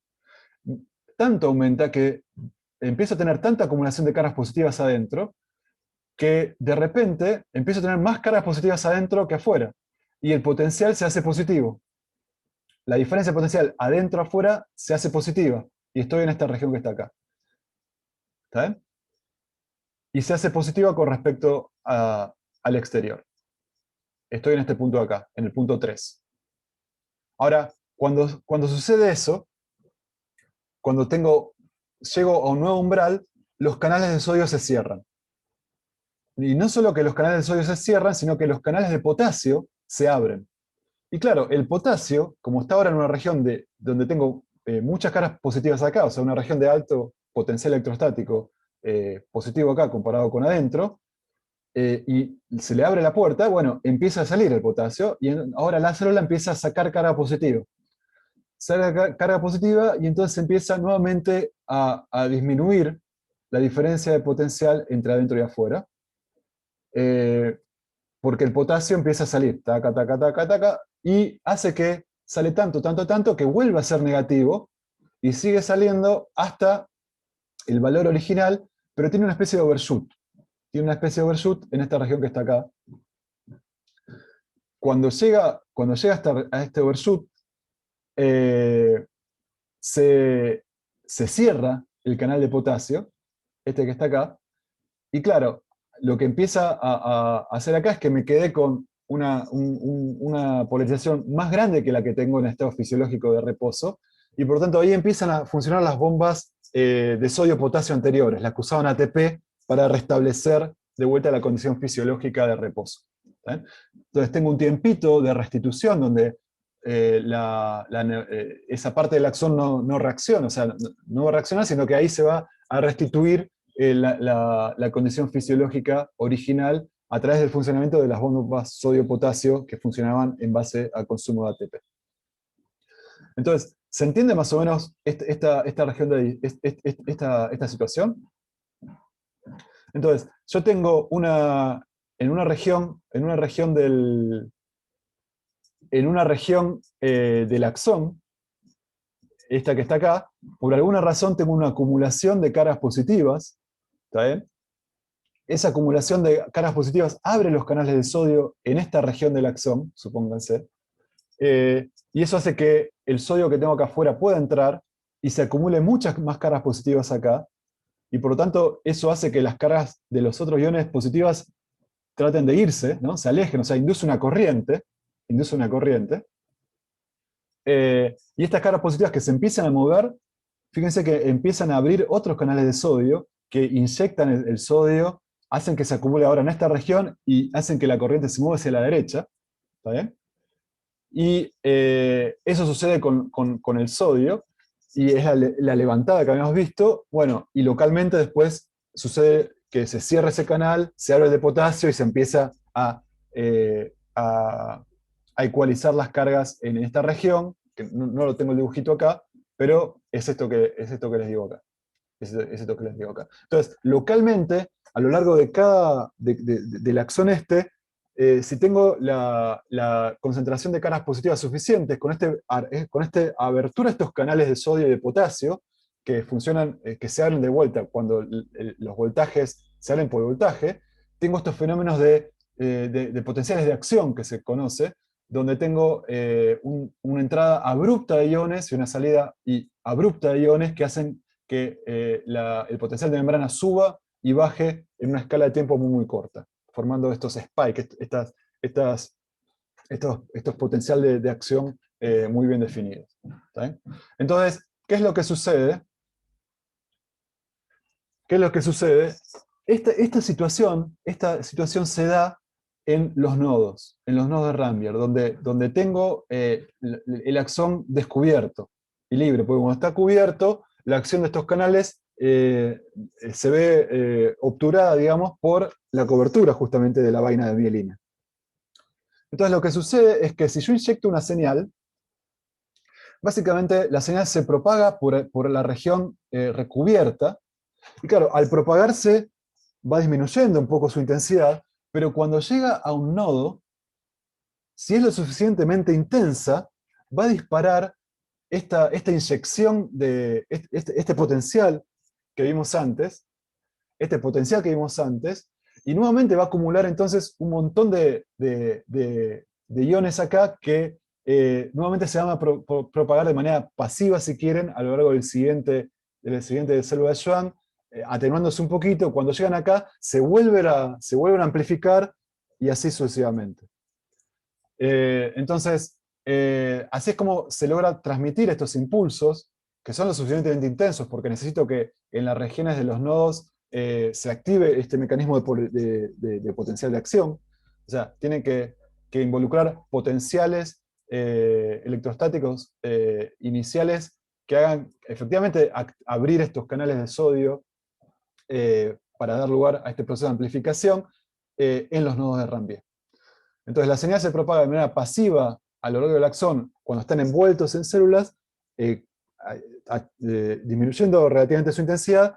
Tanto aumenta que empiezo a tener tanta acumulación de cargas positivas adentro, que de repente empiezo a tener más cargas positivas adentro que afuera, y el potencial se hace positivo. La diferencia de potencial adentro-afuera se hace positiva, y estoy en esta región que está acá. ¿Está bien? Y se hace positiva con respecto al exterior. Estoy en este punto de acá, en el punto 3. Ahora, cuando sucede eso, cuando llego a un nuevo umbral, los canales de sodio se cierran. Y no solo que los canales de sodio se cierran, sino que los canales de potasio se abren. Y claro, el potasio, como está ahora en una región donde tengo muchas cargas positivas acá, o sea, una región de alto potencial electrostático positivo acá comparado con adentro, y se le abre la puerta, bueno, empieza a salir el potasio, y ahora la célula empieza a sacar carga positiva. Sale carga positiva, y entonces empieza nuevamente a disminuir la diferencia de potencial entre adentro y afuera. Porque el potasio empieza a salir, taca, taca, taca, taca, y hace que sale tanto, que vuelve a ser negativo, y sigue saliendo hasta el valor original, pero tiene una especie de overshoot. Tiene una especie de overshoot en esta región que está acá. Cuando llega a este overshoot, se cierra el canal de potasio, este que está acá, y claro, lo que empieza a hacer acá es que me quedé con una polarización más grande que la que tengo en estado fisiológico de reposo, y por lo tanto ahí empiezan a funcionar las bombas de sodio-potasio anteriores, las que usaban ATP para restablecer de vuelta la condición fisiológica de reposo. ¿Está bien? Entonces tengo un tiempito de restitución donde esa parte del axón no reacciona, o sea, no va a reaccionar, sino que ahí se va a restituir la condición fisiológica original a través del funcionamiento de las bombas sodio-potasio que funcionaban en base al consumo de ATP. Entonces, ¿se entiende más o menos esta región esta situación? Entonces, yo tengo en una región del axón, esta que está acá, por alguna razón tengo una acumulación de cargas positivas, ¿está bien? Esa acumulación de cargas positivas abre los canales de sodio en esta región del axón, supónganse, y eso hace que el sodio que tengo acá afuera pueda entrar y se acumule muchas más cargas positivas acá, y por lo tanto eso hace que las cargas de los otros iones positivas traten de irse, ¿no? Se alejen, o sea, induce una corriente, y estas cargas positivas que se empiezan a mover, fíjense que empiezan a abrir otros canales de sodio que inyectan el sodio, hacen que se acumule ahora en esta región y hacen que la corriente se mueva hacia la derecha, ¿está bien? Y eso sucede con el sodio, y es la levantada que habíamos visto, bueno, y localmente después sucede que se cierra ese canal, se abre el de potasio y se empieza a ecualizar las cargas en esta región, que no lo tengo el dibujito acá, pero es esto que les digo acá. Es esto que les digo acá. Entonces, localmente, a lo largo del axón si tengo la concentración de cargas positivas suficientes, con esta abertura de estos canales de sodio y de potasio, que funcionan, que se abren de vuelta cuando los voltajes se abren por voltaje, tengo estos fenómenos de potenciales de acción que se conoce, donde tengo una entrada abrupta de iones y una salida abrupta de iones que hacen que el potencial de membrana suba y baje en una escala de tiempo muy, muy corta, formando estos spikes, estos potenciales de acción muy bien definidos. ¿Está bien? Entonces, ¿qué es lo que sucede? Esta situación se da en los nodos de Rambier, donde tengo el axón descubierto y libre, porque cuando está cubierto, la acción de estos canales se ve obturada, digamos, por la cobertura justamente de la vaina de mielina. Entonces lo que sucede es que si yo inyecto una señal, básicamente la señal se propaga por la región recubierta, y claro, al propagarse va disminuyendo un poco su intensidad, pero cuando llega a un nodo, si es lo suficientemente intensa, va a disparar esta inyección de este potencial que vimos antes, y nuevamente va a acumular entonces un montón de iones acá que nuevamente se van a propagar de manera pasiva, si quieren, a lo largo del siguiente célula de Schwann, atenuándose un poquito. Cuando llegan acá, se vuelven a amplificar, y así sucesivamente. Entonces, así es como se logra transmitir estos impulsos, que son lo suficientemente intensos, porque necesito que en las regiones de los nodos se active este mecanismo de potencial de acción. O sea, tienen que involucrar potenciales electrostáticos iniciales que hagan efectivamente abrir estos canales de sodio para dar lugar a este proceso de amplificación en los nodos de Rambier. Entonces la señal se propaga de manera pasiva a lo largo del axón cuando están envueltos en células, disminuyendo relativamente su intensidad,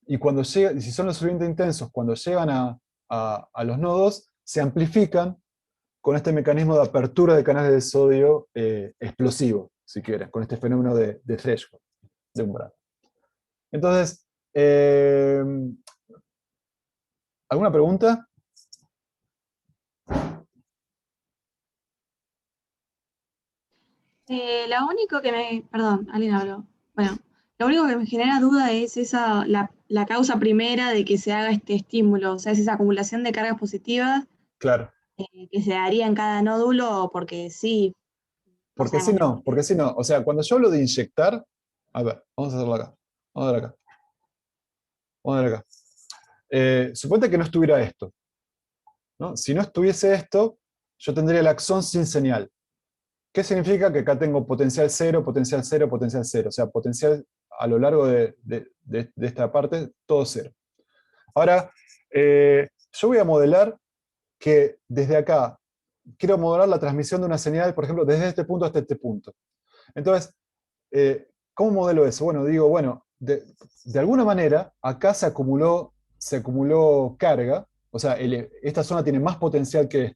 y si son lo suficientemente intensos, cuando llegan a los nodos, se amplifican con este mecanismo de apertura de canales de sodio explosivo, si quieren, con este fenómeno de threshold, de umbral. Entonces, ¿alguna pregunta? Lo único que perdón, alguien habló. Bueno, lo único que me genera duda es la causa primera de que se haga este estímulo, o sea, es esa acumulación de cargas positivas Claro. Que se daría en cada nódulo, porque sí. Porque si no, o sea, cuando yo hablo de inyectar, a ver, vamos a hacerlo acá. Vamos a ver acá. Suponte que no estuviera esto. ¿no? Si no estuviese esto, yo tendría el axón sin señal. ¿Qué significa? Que acá tengo potencial 0, potencial 0, potencial 0. O sea, potencial a lo largo de esta parte, todo 0. Ahora, yo voy a modelar que desde acá, quiero modelar la transmisión de una señal, por ejemplo, desde este punto hasta este punto. Entonces, ¿cómo modelo eso? Bueno, digo, bueno, de alguna manera, acá se acumuló carga, o sea, esta zona tiene más potencial que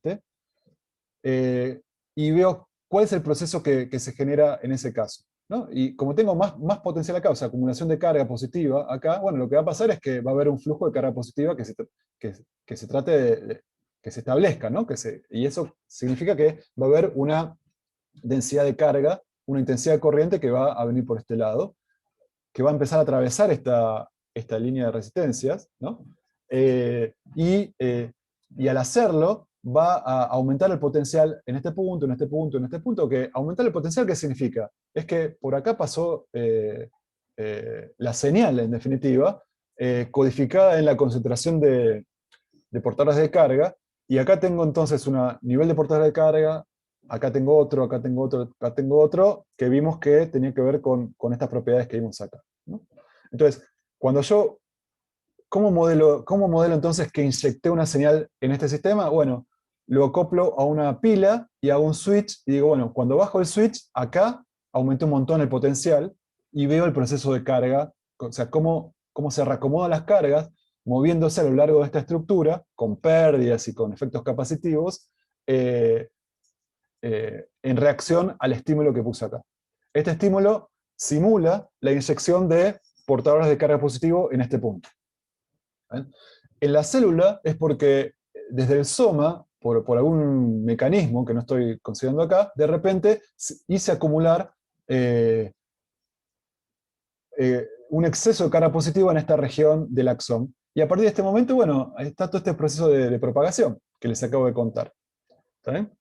y veo cuál es el proceso que se genera en ese caso, ¿no? Y como tengo más potencial acá, o sea, acumulación de carga positiva acá, bueno, lo que va a pasar es que va a haber un flujo de carga positiva que se trate que se establezca, ¿no? Y eso significa que va a haber una densidad de carga, una intensidad de corriente que va a venir por este lado, que va a empezar a atravesar esta línea de resistencias, ¿no? Y al hacerlo, va a aumentar el potencial en este punto, en este punto, en este punto. Que aumentar el potencial, ¿qué significa? Es que por acá pasó la señal, en definitiva, codificada en la concentración de portadores de carga, y acá tengo entonces un nivel de portadores de carga, acá tengo otro, acá tengo otro, acá tengo otro, que vimos que tenía que ver con estas propiedades que vimos acá, ¿no? Entonces, cuando yo, ¿cómo modelo entonces que inyecté una señal en este sistema? Bueno, lo acoplo a una pila y hago un switch, y digo, bueno, cuando bajo el switch, acá aumenté un montón el potencial, y veo el proceso de carga, o sea, cómo se reacomodan las cargas, moviéndose a lo largo de esta estructura, con pérdidas y con efectos capacitivos, en reacción al estímulo que puse acá. Este estímulo simula la inyección de portadores de carga positivo en este punto. ¿Ven? En la célula es porque desde el soma, por algún mecanismo que no estoy considerando acá, de repente hice acumular un exceso de carga positiva en esta región del axón. Y a partir de este momento, bueno, está todo este proceso de propagación que les acabo de contar. ¿Está bien?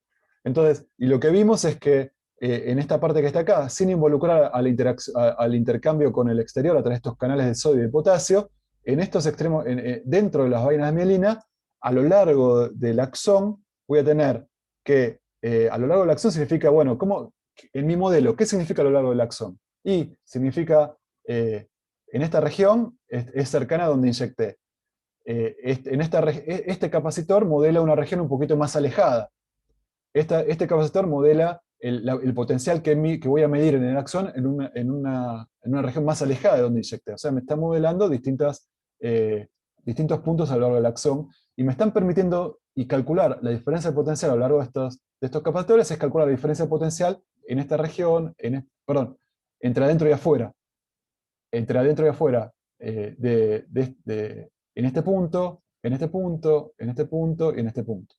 Entonces, y lo que vimos es que en esta parte que está acá, sin involucrar al intercambio con el exterior a través de estos canales de sodio y de potasio, en estos extremos, dentro de las vainas de mielina, a lo largo del axón, voy a tener que, a lo largo del axón significa, bueno, en mi modelo, ¿qué significa a lo largo del axón? Y significa, en esta región, es cercana a donde inyecté. Este capacitor modela una región un poquito más alejada. Este capacitor modela el potencial que voy a medir en el axón en una región más alejada de donde inyecté. O sea, me está modelando distintos puntos a lo largo del axón, y me están permitiendo calcular la diferencia de potencial a lo largo de estos capacitores, es calcular la diferencia de potencial en esta región, entre adentro y afuera. Entre adentro y afuera, en este punto, en este punto, en este punto y en este punto.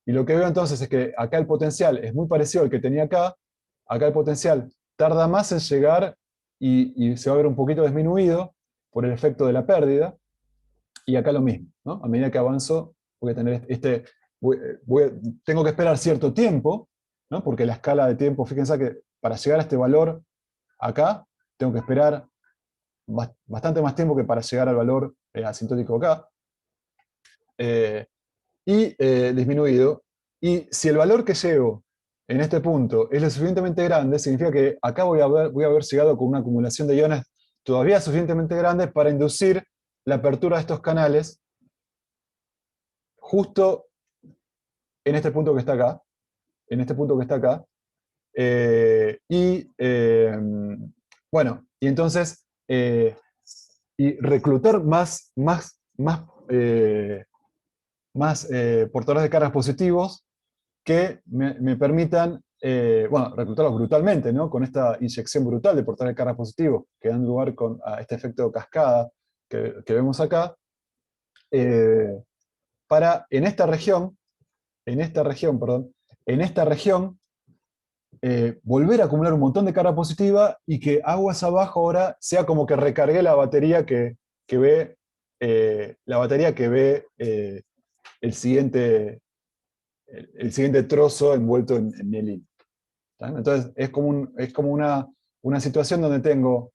Y lo que veo entonces es que acá el potencial es muy parecido al que tenía acá el potencial tarda más en llegar y se va a ver un poquito disminuido por el efecto de la pérdida, y acá lo mismo, ¿no? A medida que avanzo voy a tener tengo que esperar cierto tiempo, ¿no? Porque la escala de tiempo, fíjense que para llegar a este valor acá, tengo que esperar bastante más tiempo que para llegar al valor asintótico acá. Disminuido. Y si el valor que llego en este punto es lo suficientemente grande, significa que acá voy a haber llegado con una acumulación de iones todavía suficientemente grande para inducir la apertura de estos canales justo en este punto que está acá. En este punto que está acá. Bueno, y entonces y reclutar más portadores de cargas positivos que me permitan, reclutarlos brutalmente, ¿no? Con esta inyección brutal de portadores de cargas positivos que dan lugar a este efecto cascada que vemos acá, para en esta región, volver a acumular un montón de carga positiva, y que aguas abajo ahora sea como que recargué la batería que ve el siguiente trozo envuelto en mielina. Entonces es como una situación donde tengo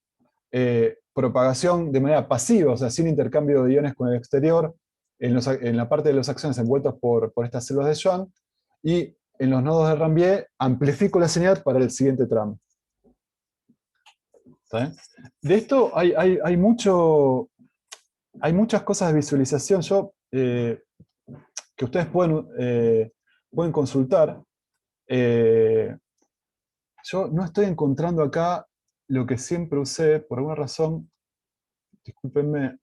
propagación de manera pasiva, o sea, sin intercambio de iones con el exterior, en la parte de los axones envueltos por estas células de Schwann, y en los nodos de Rambier amplifico la señal para el siguiente tramo. ¿Está bien? De esto hay muchas cosas de visualización que ustedes pueden consultar. Yo no estoy encontrando acá lo que siempre usé, por alguna razón, discúlpenme.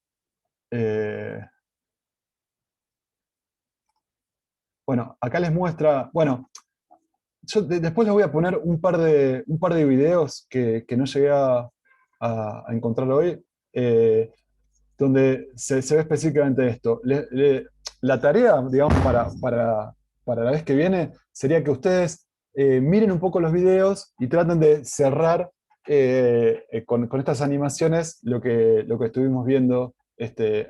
Bueno, acá les muestra, bueno, yo después les voy a poner un par de videos que no llegué a encontrar hoy, donde se ve específicamente esto. La tarea, digamos, para la vez que viene, sería que ustedes miren un poco los videos y traten de cerrar con estas animaciones lo que estuvimos viendo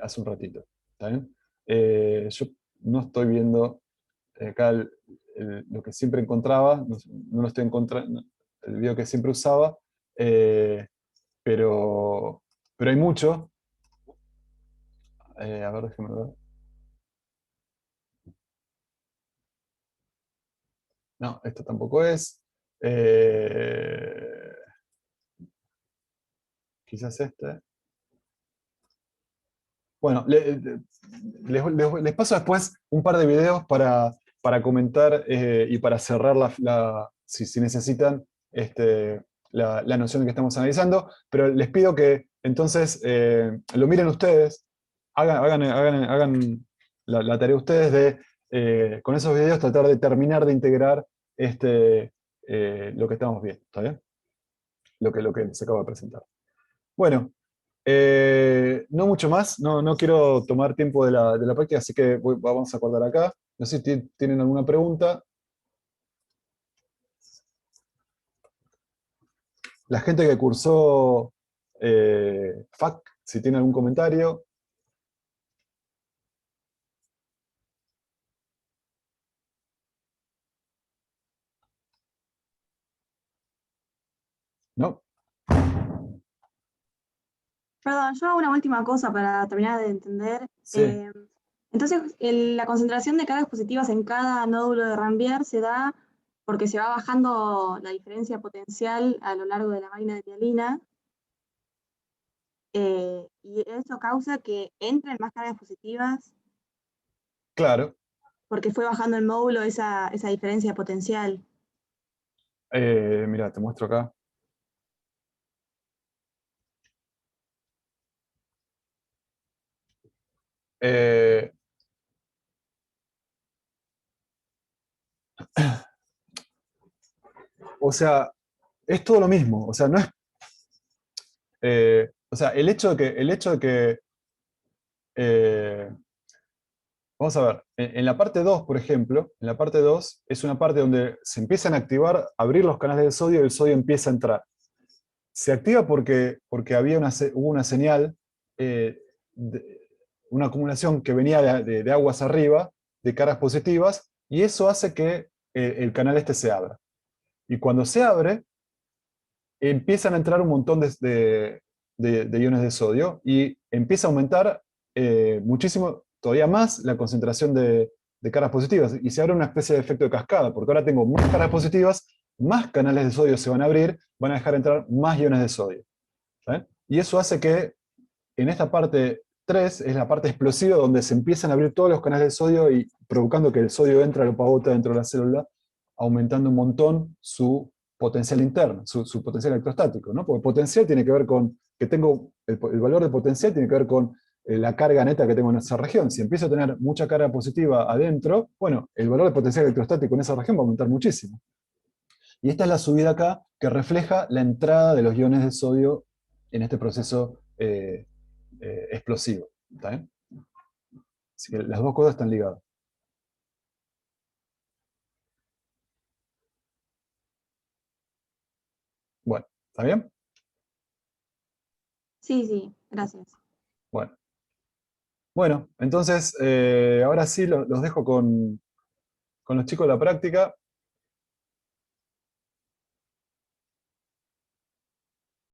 hace un ratito. ¿Está bien? Yo no estoy viendo acá lo que siempre encontraba, no lo estoy encontrando, el video que siempre usaba, pero hay mucho. A ver, déjame ver. No, esto tampoco es. Quizás este. Bueno, les paso después un par de videos para comentar y para cerrar si necesitan la noción de que estamos analizando, pero les pido que entonces lo miren ustedes, hagan la tarea ustedes de, con esos videos, tratar de terminar de integrar lo que estamos viendo, ¿está bien? Lo que les acabo de presentar. Bueno. No mucho más, no quiero tomar tiempo de la práctica, así que vamos a acordar acá. No sé si tienen alguna pregunta. La gente que cursó FAC, si tiene algún comentario. ¿No? Perdón, yo hago una última cosa para terminar de entender. Sí. Entonces, la concentración de cargas positivas en cada nódulo de Rambier se da porque se va bajando la diferencia potencial a lo largo de la máquina de mielina, y eso causa que entren más cargas positivas Claro. porque fue bajando el módulo esa diferencia potencial. Mira, te muestro acá. O sea, es todo lo mismo. O sea, no es. O sea, el hecho de que vamos a ver, en la parte 2, por ejemplo, en la parte 2 es una parte donde se empiezan a activar, abrir los canales de sodio y el sodio empieza a entrar. Se activa porque hubo una señal, eh, una acumulación que venía de aguas arriba, de cargas positivas, y eso hace que el canal se abra. Y cuando se abre, empiezan a entrar un montón de iones de sodio y empieza a aumentar muchísimo, todavía más, la concentración de cargas positivas. Y se abre una especie de efecto de cascada, porque ahora tengo más cargas positivas, más canales de sodio se van a abrir, van a dejar entrar más iones de sodio. ¿Saben? Y eso hace que en esta parte 3 es la parte explosiva donde se empiezan a abrir todos los canales de sodio y provocando que el sodio entre a la pavota dentro de la célula, aumentando un montón su potencial interno, su potencial electrostático, ¿no? Porque potencial tiene que ver con, que tengo, el valor de potencial tiene que ver con la carga neta que tengo en esa región. Si empiezo a tener mucha carga positiva adentro, bueno, el valor de potencial electrostático en esa región va a aumentar muchísimo. Y esta es la subida acá que refleja la entrada de los iones de sodio en este proceso explosivo. ¿Está bien? Así que las dos cosas están ligadas. Bueno, ¿está bien? Sí, gracias. Bueno, entonces ahora sí los dejo con los chicos de la práctica.